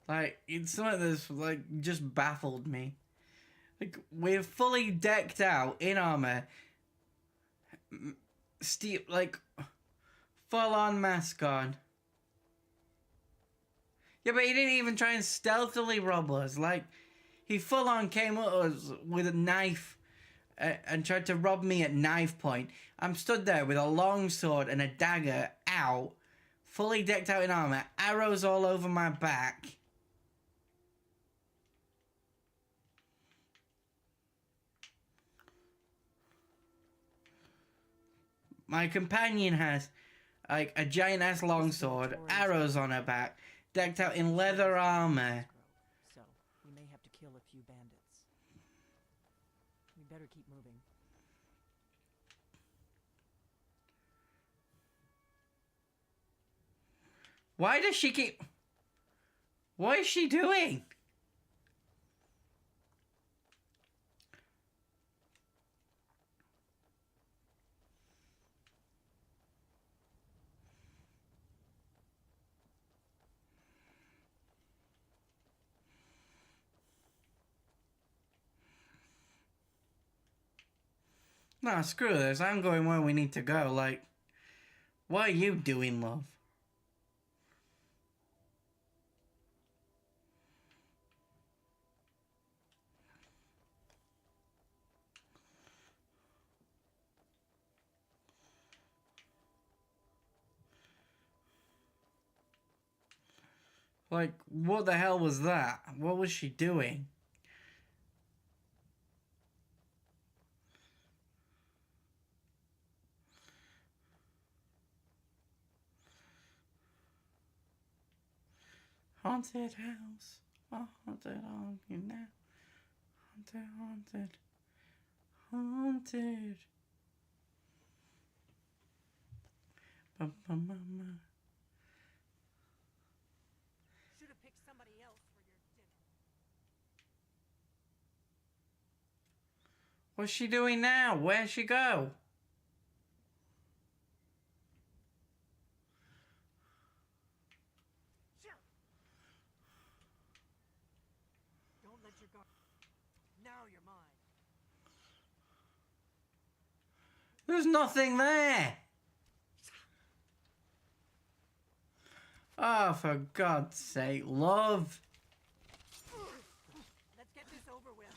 Like, it's something that's, like, just baffled me. Like, we're fully decked out in armor. Steep, like, full-on mask on. Yeah, but he didn't even try and stealthily rob us. Like, he full-on came at us with a knife and tried to rob me at knife point. I'm stood there with a long sword and a dagger out, fully decked out in armor, arrows all over my back. My companion has, like, a giant-ass longsword, arrows on her back, decked out in leather armor. So, we may have to kill a few bandits. We better keep moving. Why does she keep... What is she doing? Nah, screw this. I'm going where we need to go. Like, what are you doing, love? Like, what the hell was that? What was she doing? Haunted house. Oh, haunted on you now. Haunted, haunted. Haunted. Ba-ba-ma-ma. Should have picked somebody else for your dinner. What's she doing now? Where'd she go? Don't let your guard. Now you're mine. There's nothing there. Oh, for God's sake, love. Let's get this over with.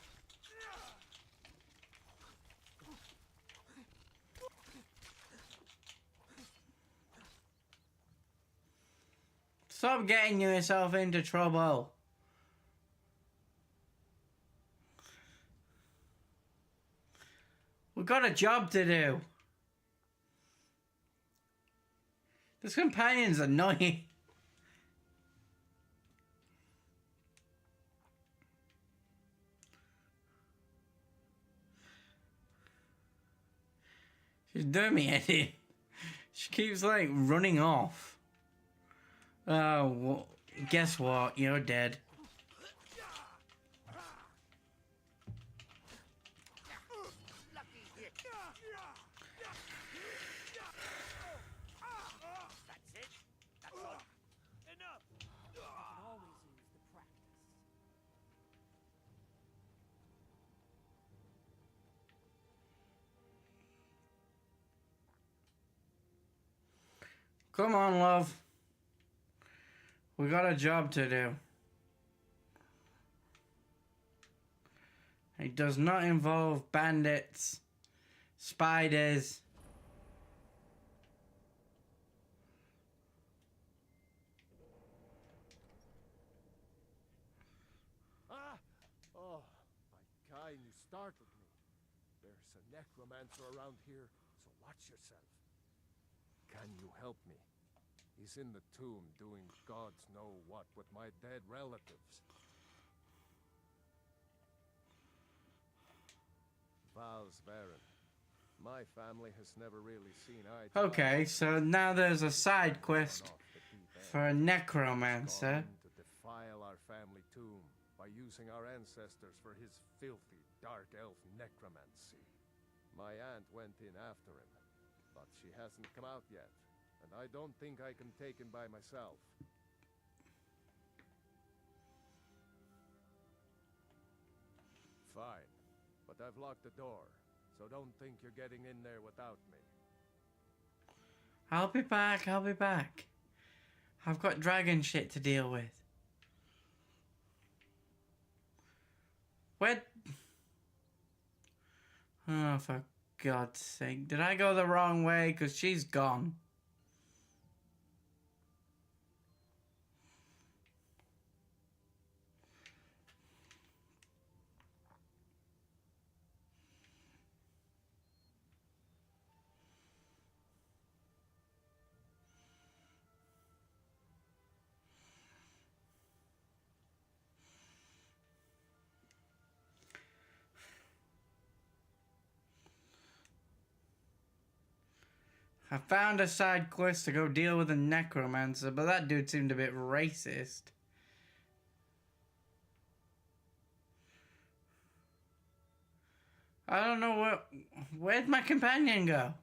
Stop getting yourself into trouble. We've got a job to do. This companion's annoying. She's doing me in. She keeps, like, running off. Oh, well, guess what? You're dead. Come on, love. We got a job to do. It does not involve bandits, spiders. Ah! Oh, my kind, you startled me. There's a necromancer around here, so watch yourself. Can you help me? He's in the tomb doing gods know what with my dead relatives. Val's Baron. My family has never really seen eye to eye. Okay, so now there's a side quest for a necromancer. To defile our family tomb by using our ancestors for his filthy dark elf necromancy. My aunt went in after him, but she hasn't come out yet, and I don't think I can take him by myself. Fine, but I've locked the door, so don't think you're getting in there without me. I'll be back, I'll be back. I've got dragon shit to deal with. Where? Oh, for God's sake. Did I go the wrong way? Because she's gone. I found a side quest to go deal with a necromancer, but that dude seemed a bit racist. I don't know where'd my companion go?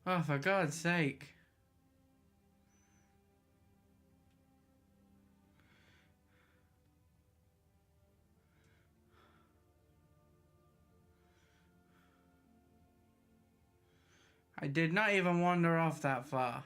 Oh, for God's sake. I did not even wander off that far.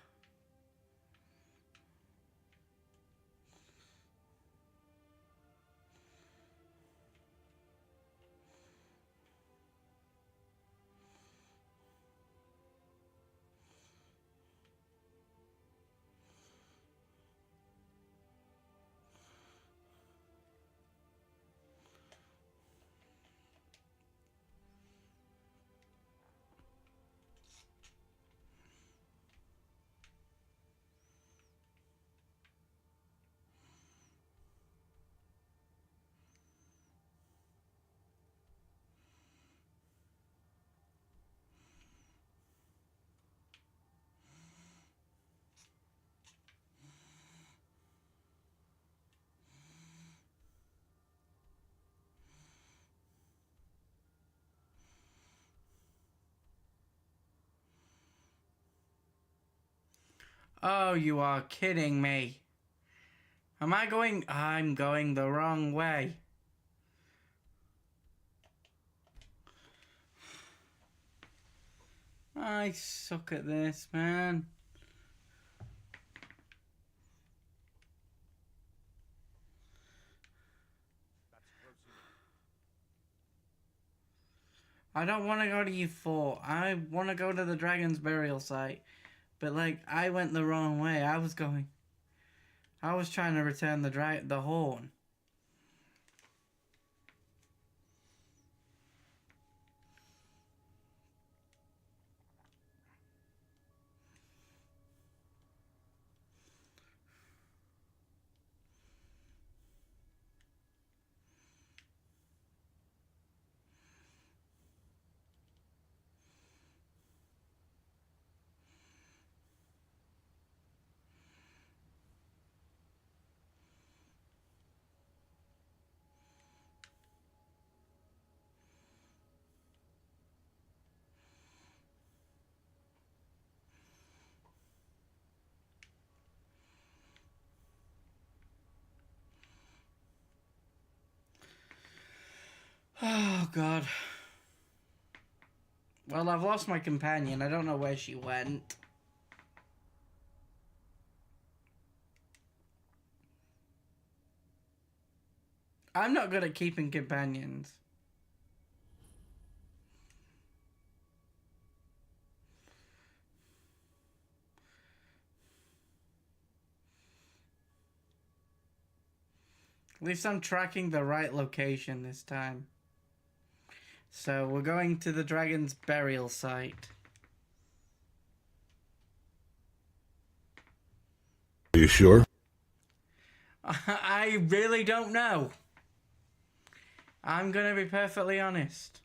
Oh, you are kidding me. I'm going the wrong way. I suck at this, man. I don't want to go to U4. I want to go to the dragon's burial site. But, like, I went the wrong way. I was trying to return the horn. Oh, God. Well, I've lost my companion. I don't know where she went. I'm not good at keeping companions. At least I'm tracking the right location this time. So we're going to the dragon's burial site. Are you sure? I really don't know. I'm gonna be perfectly honest.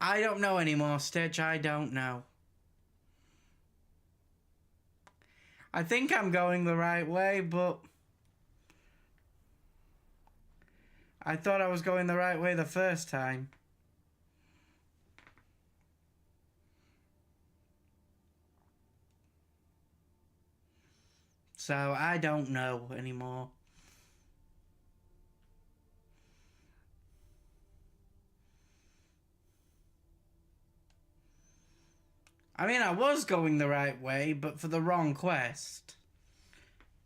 I don't know anymore, Stitch. I don't know. I think I'm going the right way, but I thought I was going the right way the first time. So I don't know anymore. I mean, I was going the right way, but for the wrong quest.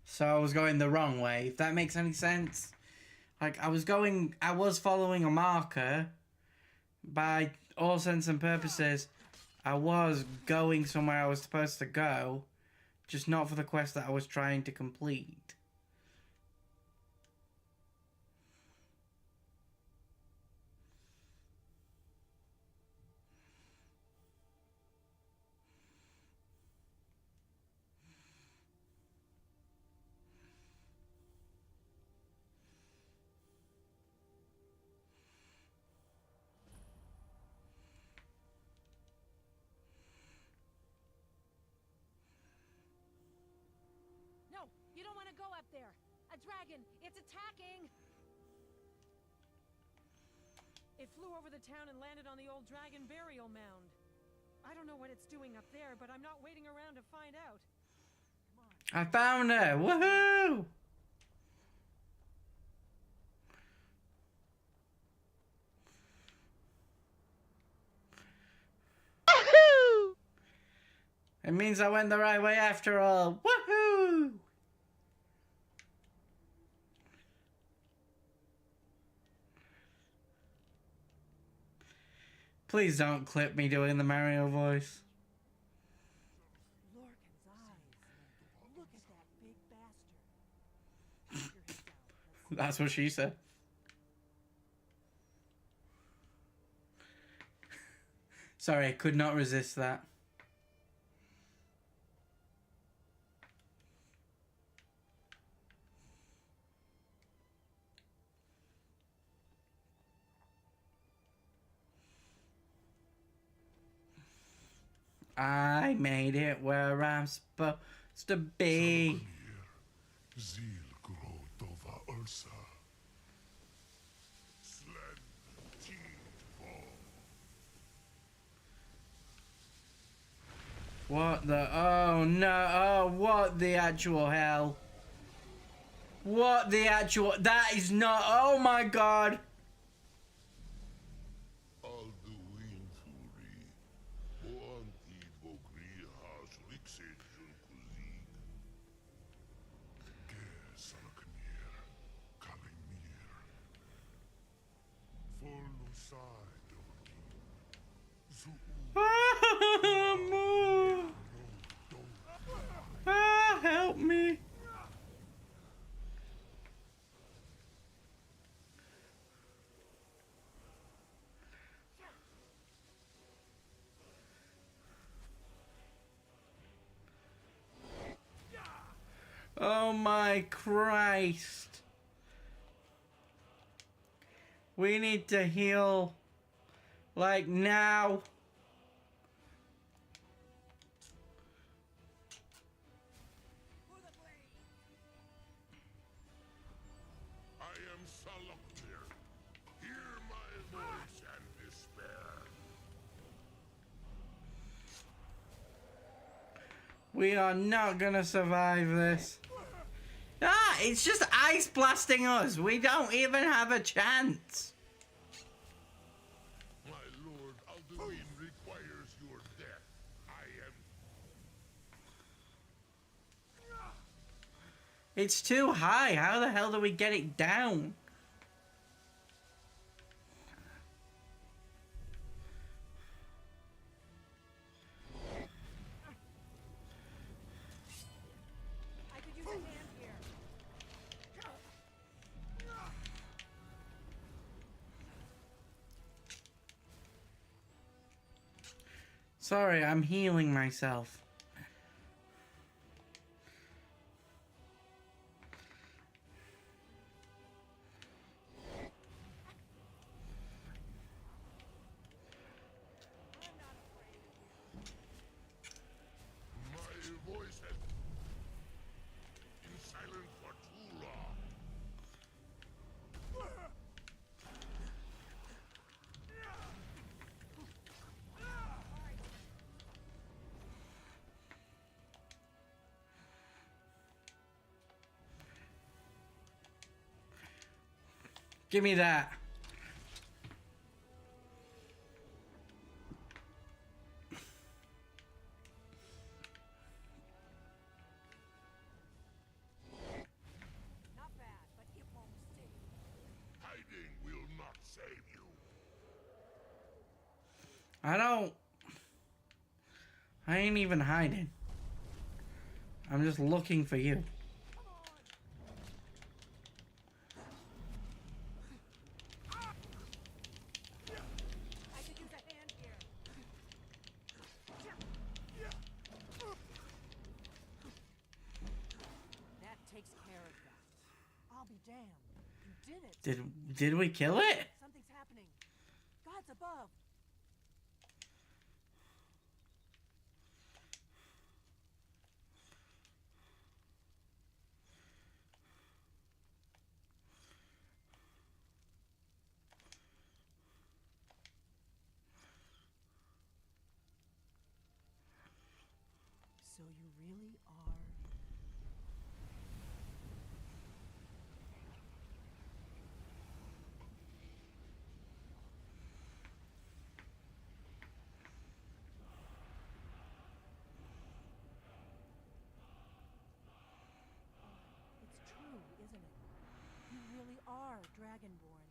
So I was going the wrong way, if that makes any sense. Like, I was following a marker. By all sense and purposes, I was going somewhere I was supposed to go. Just not for the quest that I was trying to complete. No, you don't want to go up there. A dragon, it's attacking. It flew over the town and landed on the old dragon burial mound. I don't know what it's doing up there, but I'm not waiting around to find out. I found her! Woohoo! It means I went the right way after all. Woohoo! Please don't clip me doing the Mario voice. Lorcan's eyes. Look at that big bastard. Figure him down. That's what she said. Sorry, I could not resist that. I made it where I'm supposed to be. What the? Oh no! Oh, what the actual hell? What the actual? That is not. Oh my god! Help me! Oh my Christ! We need to heal, like now. We are not gonna survive this. Ah, It's just ice blasting us. We don't even have a chance. My lord Alduin requires your death. I am... It's too high. How the hell do we get it down? I could use a hand here. Sorry, I'm healing myself. My voice has been silent for too long. Give me that. Not bad, but it won't stay. Hiding will not save you. I ain't even hiding. I'm just looking for you. I could use a hand here. That takes care of that. I'll be damned. You did it. Did we kill it? Something's happening. God's above. So you really are... It's true, isn't it? You really are Dragonborn.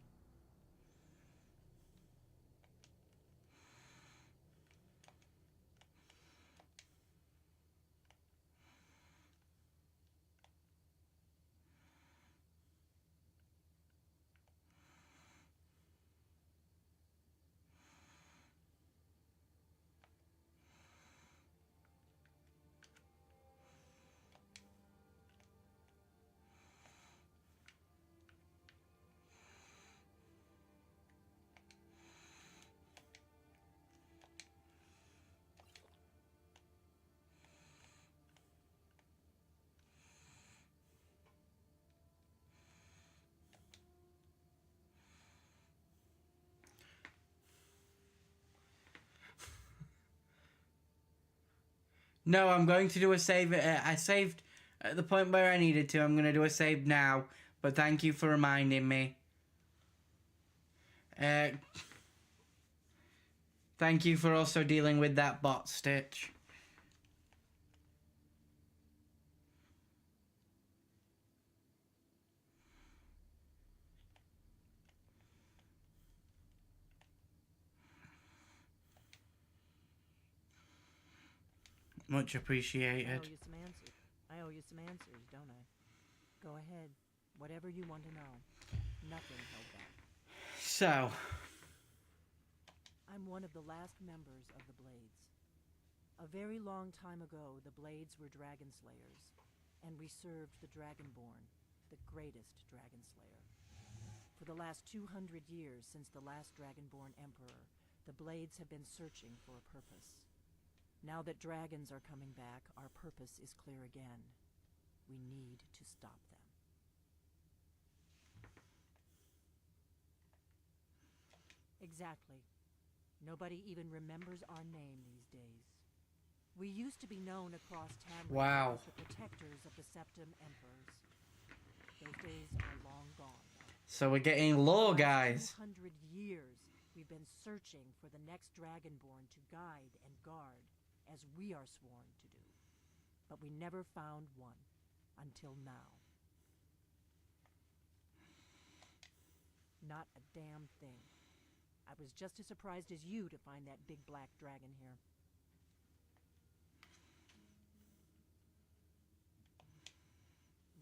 No, I'm going to do a save. I saved at the point where I needed to. I'm going to do a save now. But thank you for reminding me. Thank you for also dealing with that bot, Stitch. Much appreciated. I owe you some answers, don't I? Go ahead. Whatever you want to know. Nothing held back. So, I'm one of the last members of the Blades. A very long time ago, the Blades were dragon slayers, and we served the Dragonborn, the greatest dragon slayer. For the last 200 years since the last Dragonborn emperor, the Blades have been searching for a purpose. Now that dragons are coming back, our purpose is clear again. We need to stop them. Exactly. Nobody even remembers our name these days. We used to be known across Tamriel Wow. as the protectors of the Septim Emperors. Those days are long gone. So we're getting lore, guys. 200 years we've been searching for the next Dragonborn to guide and guard, as we are sworn to do. But we never found one, until now. Not a damn thing. I was just as surprised as you to find that big black dragon here.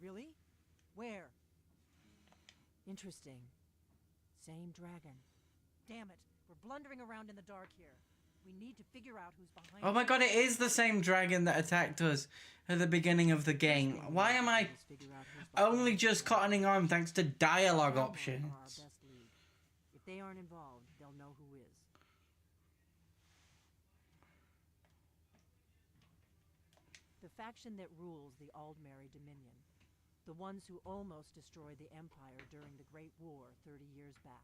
Really? Where? Interesting. Same dragon. Damn it, we're blundering around in the dark here. We need to figure out who's behind Oh my god, it is the same dragon that attacked us at the beginning of the game. Why am I only just cottoning on thanks to dialogue options? Our best lead. If they aren't involved, they'll know who is. The faction that rules the Aldmeri Dominion. The ones who almost destroyed the Empire during the Great War 30 years back.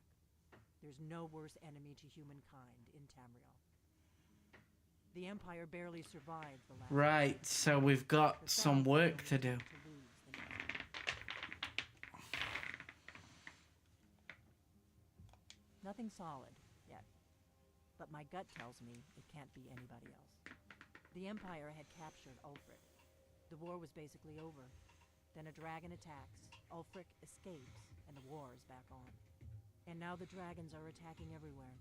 There's no worse enemy to humankind in Tamriel. The Empire barely survived the last. Right, so we've got some work to do. Nothing solid yet, but my gut tells me it can't be anybody else. The Empire had captured Ulfric. The war was basically over. Then a dragon attacks, Ulfric escapes, and the war is back on. And now the dragons are attacking everywhere,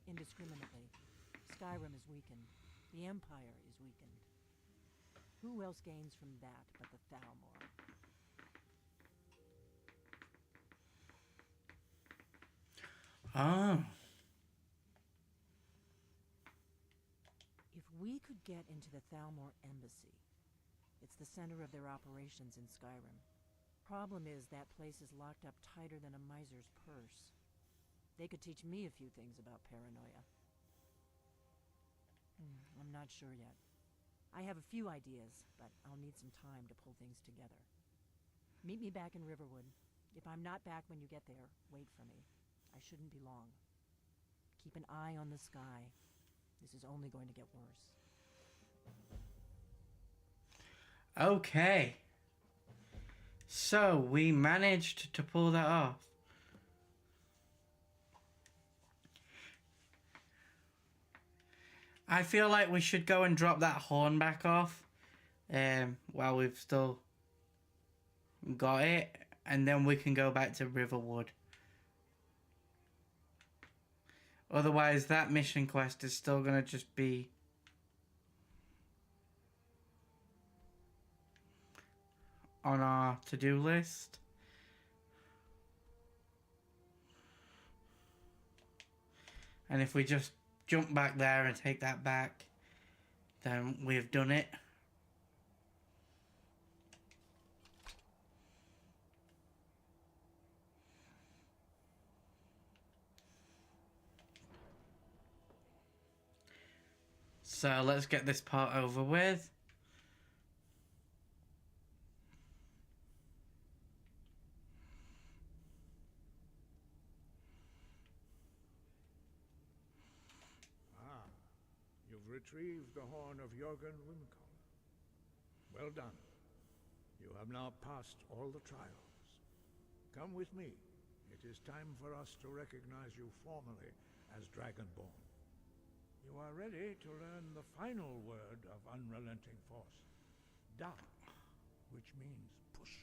indiscriminately. Skyrim is weakened. The Empire is weakened. Who else gains from that but the Thalmor? Oh. If we could get into the Thalmor embassy, it's the center of their operations in Skyrim. Problem is, that place is locked up tighter than a miser's purse. They could teach me a few things about paranoia. I'm not sure yet. I have a few ideas, but I'll need some time to pull things together. Meet me back in Riverwood. If I'm not back when you get there, wait for me. I shouldn't be long. Keep an eye on the sky. This is only going to get worse. Okay. So, we managed to pull that off. I feel like we should go and drop that horn back off while we've still got it, and then we can go back to Riverwood. Otherwise, that mission quest is still going to just be on our to-do list. And if we just jump back there and take that back, then we've done it. So let's get this part over with. You've retrieved the horn of Jörgen Wimcon. Well done. You have now passed all the trials. Come with me. It is time for us to recognize you formally as Dragonborn. You are ready to learn the final word of unrelenting force. Da, which means push.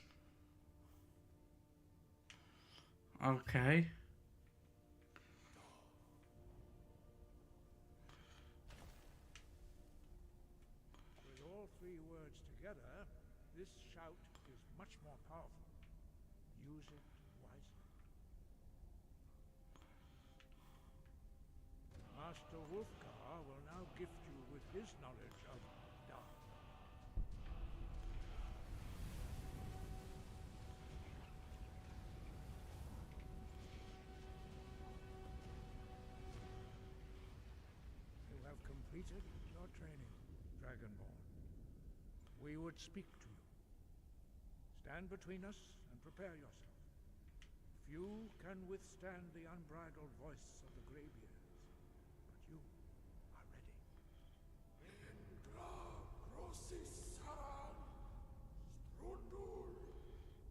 Okay. With all three words together, this shout is much more powerful. Use it wisely. Master Wolfgar will now gift you with his knowledge of Da. You have completed your training, Dragonborn. We would speak to you. Stand between us and prepare yourself. Few can withstand the unbridled voice of the Greybeards, but you are ready. Indra Grossis Saran Strundul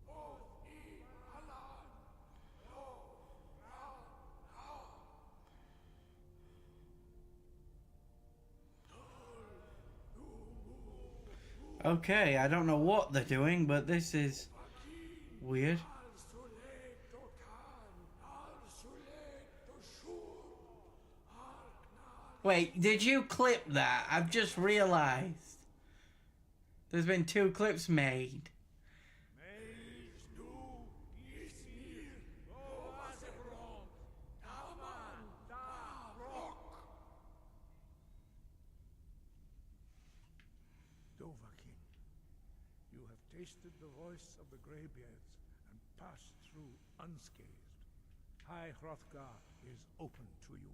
of Okay, I don't know what they're doing, but this is weird. Wait, did you clip that? I've just realised. There's been 2 clips made. Dovahkiin, you have tasted the voice of the Greybeards and passed through unscathed. High Hrothgar is open to you.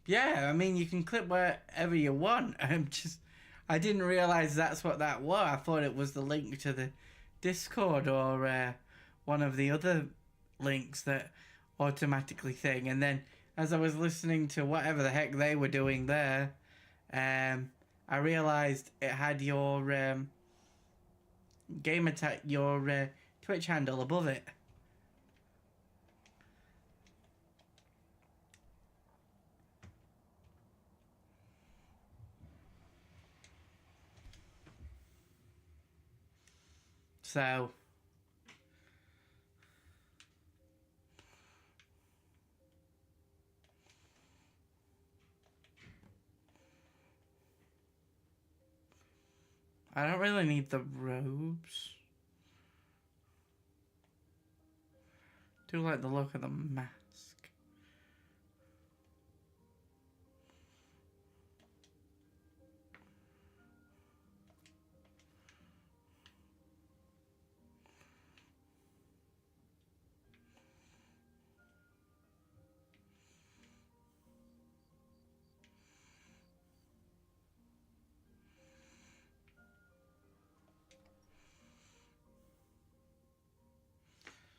Yeah, I mean, you can clip wherever you want. I didn't realise that's what that was. I thought it was the link to the Discord or one of the other links that automatically thing. And then as I was listening to whatever the heck they were doing there, I realised it had your game attack, your Twitch handle above it. So I don't really need the robes. Do like the look of the mask.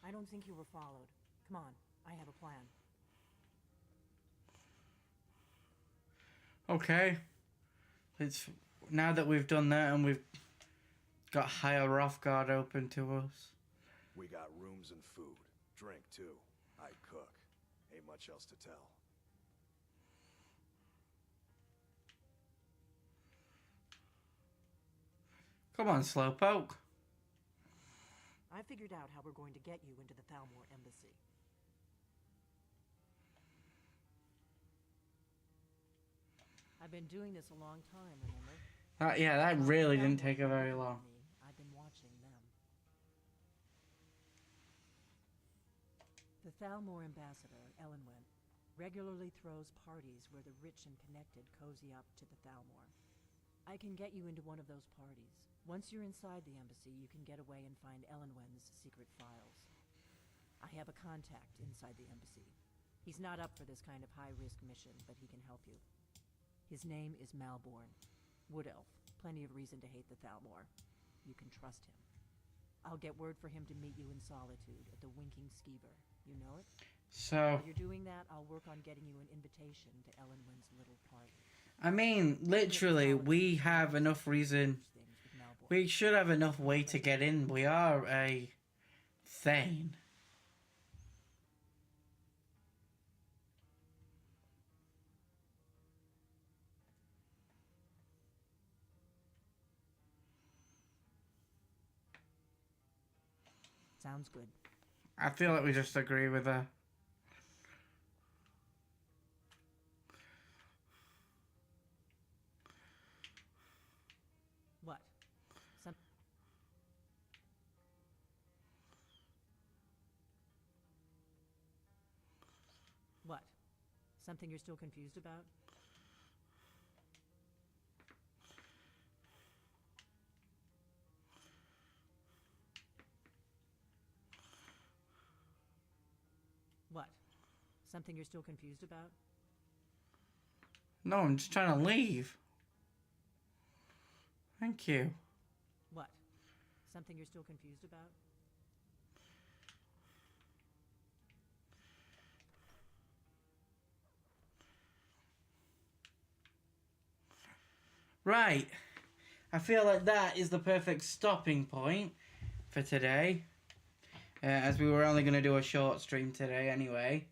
I don't think you were followed. Come on, I have a plan. Okay. It's now that we've done that and we've got Higher Rothgard open to us. We got rooms and food. Drink, too. I cook. Ain't much else to tell. Come on, Slowpoke. I figured out how we're going to get you into the Thalmor embassy. I've been doing this a long time, remember? Yeah, that really didn't take a very long. I've been watching them. The Thalmor ambassador, Elenwen, regularly throws parties where the rich and connected cozy up to the Thalmor. I can get you into one of those parties. Once you're inside the embassy, you can get away and find Elenwen's secret files. I have a contact inside the embassy. He's not up for this kind of high-risk mission, but he can help you. His name is Malborn. Wood Elf. Plenty of reason to hate the Thalmor. You can trust him. I'll get word for him to meet you in Solitude at the Winking Skeever. You know it? So, While you're doing that, I'll work on getting you an invitation to Elenwen's little party. I mean, literally, we have enough reason. We should have enough way to get in. We are a Thane. Sounds good. I feel like we just agree with her. What? What? Something you're still confused about? What? Something you're still confused about? No, I'm just trying to leave. Thank you. What? Something you're still confused about? Right. I feel like that is the perfect stopping point for today. As we were only going to do a short stream today anyway.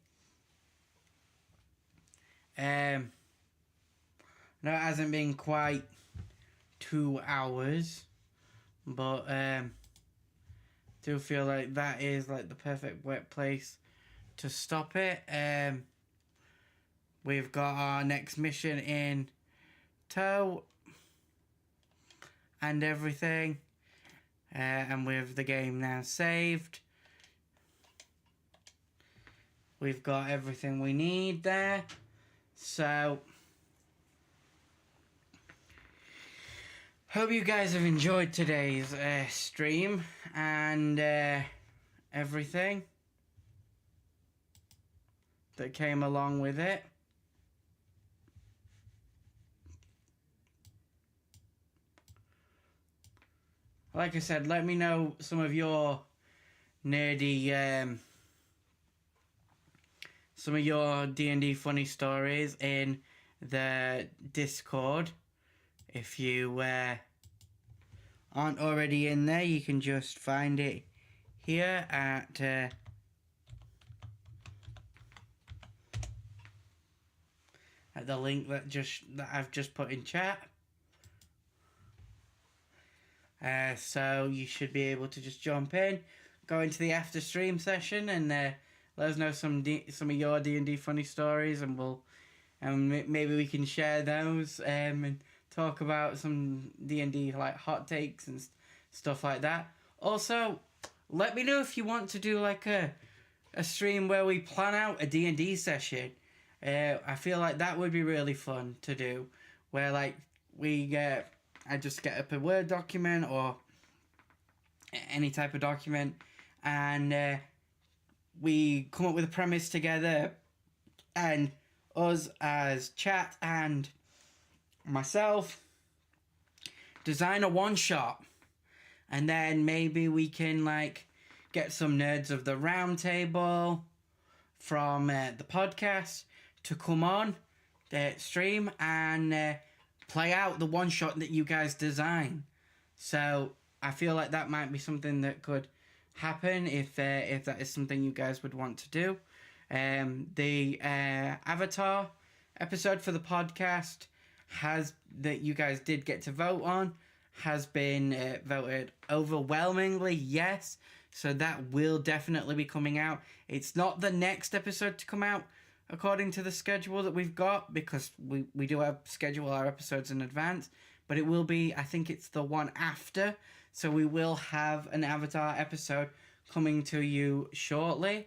I know it hasn't been quite 2 hours, but do feel like that is like the perfect wet place to stop it. We've got our next mission in tow and everything, and with the game now saved, we've got everything we need there. So hope you guys have enjoyed today's stream and everything that came along with it. Like I said, let me know some of your nerdy, some of your D&D funny stories in the Discord. If you aren't already in there, you can just find it here at the link that I've just put in chat. So you should be able to just jump in, go into the after stream session, and let us know some of your D&D funny stories, and maybe we can share those and talk about some D&D like hot takes and stuff like that. Also, let me know if you want to do like a stream where we plan out a D&D session. I feel like that would be really fun to do, where like I just get up a Word document or any type of document, and we come up with a premise together, and us as chat and myself design a one-shot, and then maybe we can like get some nerds of the round table from the podcast to come on the stream and play out the one shot that you guys design. So I feel like that might be something that could happen if that is something you guys would want to do. The Avatar episode for the podcast that you guys did get to vote on has been voted overwhelmingly yes. So that will definitely be coming out. It's not the next episode to come out according to the schedule that we've got, because we do have schedule our episodes in advance, but it will be, I think it's the one after, so we will have an Avatar episode coming to you shortly.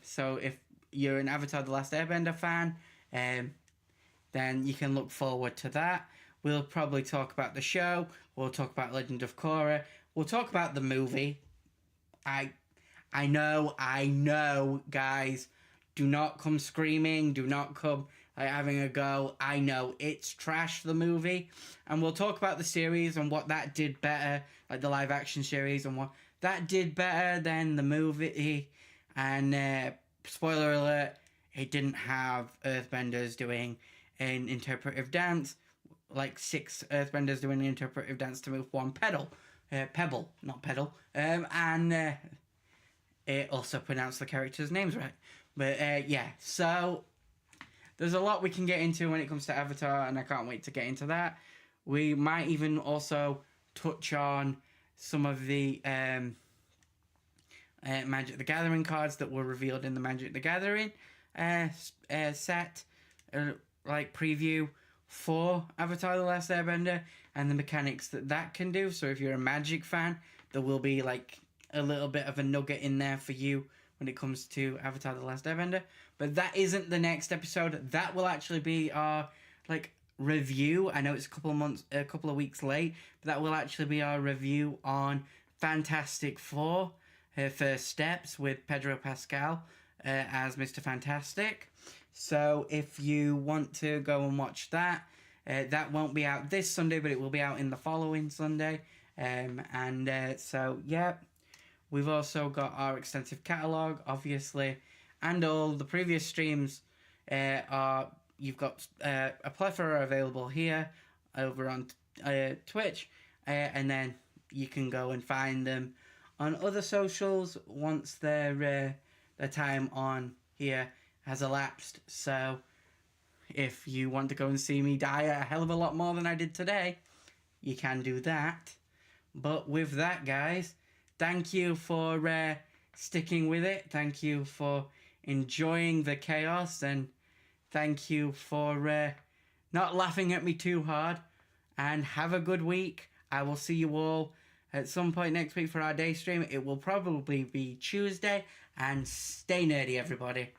So if you're an Avatar The Last Airbender fan, then you can look forward to that. We'll probably talk about the show, we'll talk about Legend of Korra, we'll talk about the movie. I know, guys. Do not come screaming. Do not come like having a go. I know it's trash, the movie. And we'll talk about the series and what that did better, like the live action series, and what that did better than the movie. And spoiler alert, it didn't have earthbenders doing an interpretive dance, like 6 earthbenders doing an interpretive dance to move one pebble, not pedal. And it also pronounced the characters' names right. But yeah, so there's a lot we can get into when it comes to Avatar, and I can't wait to get into that. We might even also touch on some of the Magic the Gathering cards that were revealed in the Magic the Gathering set, like preview for Avatar The Last Airbender, and the mechanics that can do. So if you're a Magic fan, there will be like a little bit of a nugget in there for you when it comes to Avatar The Last Airbender. But that isn't the next episode. That will actually be our like review. I know it's a couple of weeks late, but that will actually be our review on Fantastic Four, her first steps, with Pedro Pascal as Mr. Fantastic. So if you want to go and watch that, that won't be out this Sunday, but it will be out in the following Sunday. So yeah. We've also got our extensive catalogue, obviously, and all the previous streams you've got a plethora available here over on Twitch, and then you can go and find them on other socials once their time on here has elapsed. So if you want to go and see me die a hell of a lot more than I did today, you can do that. But with that, guys, thank you for sticking with it. Thank you for enjoying the chaos, and thank you for not laughing at me too hard. And have a good week. I will see you all at some point next week for our day stream. It will probably be Tuesday. And stay nerdy, everybody.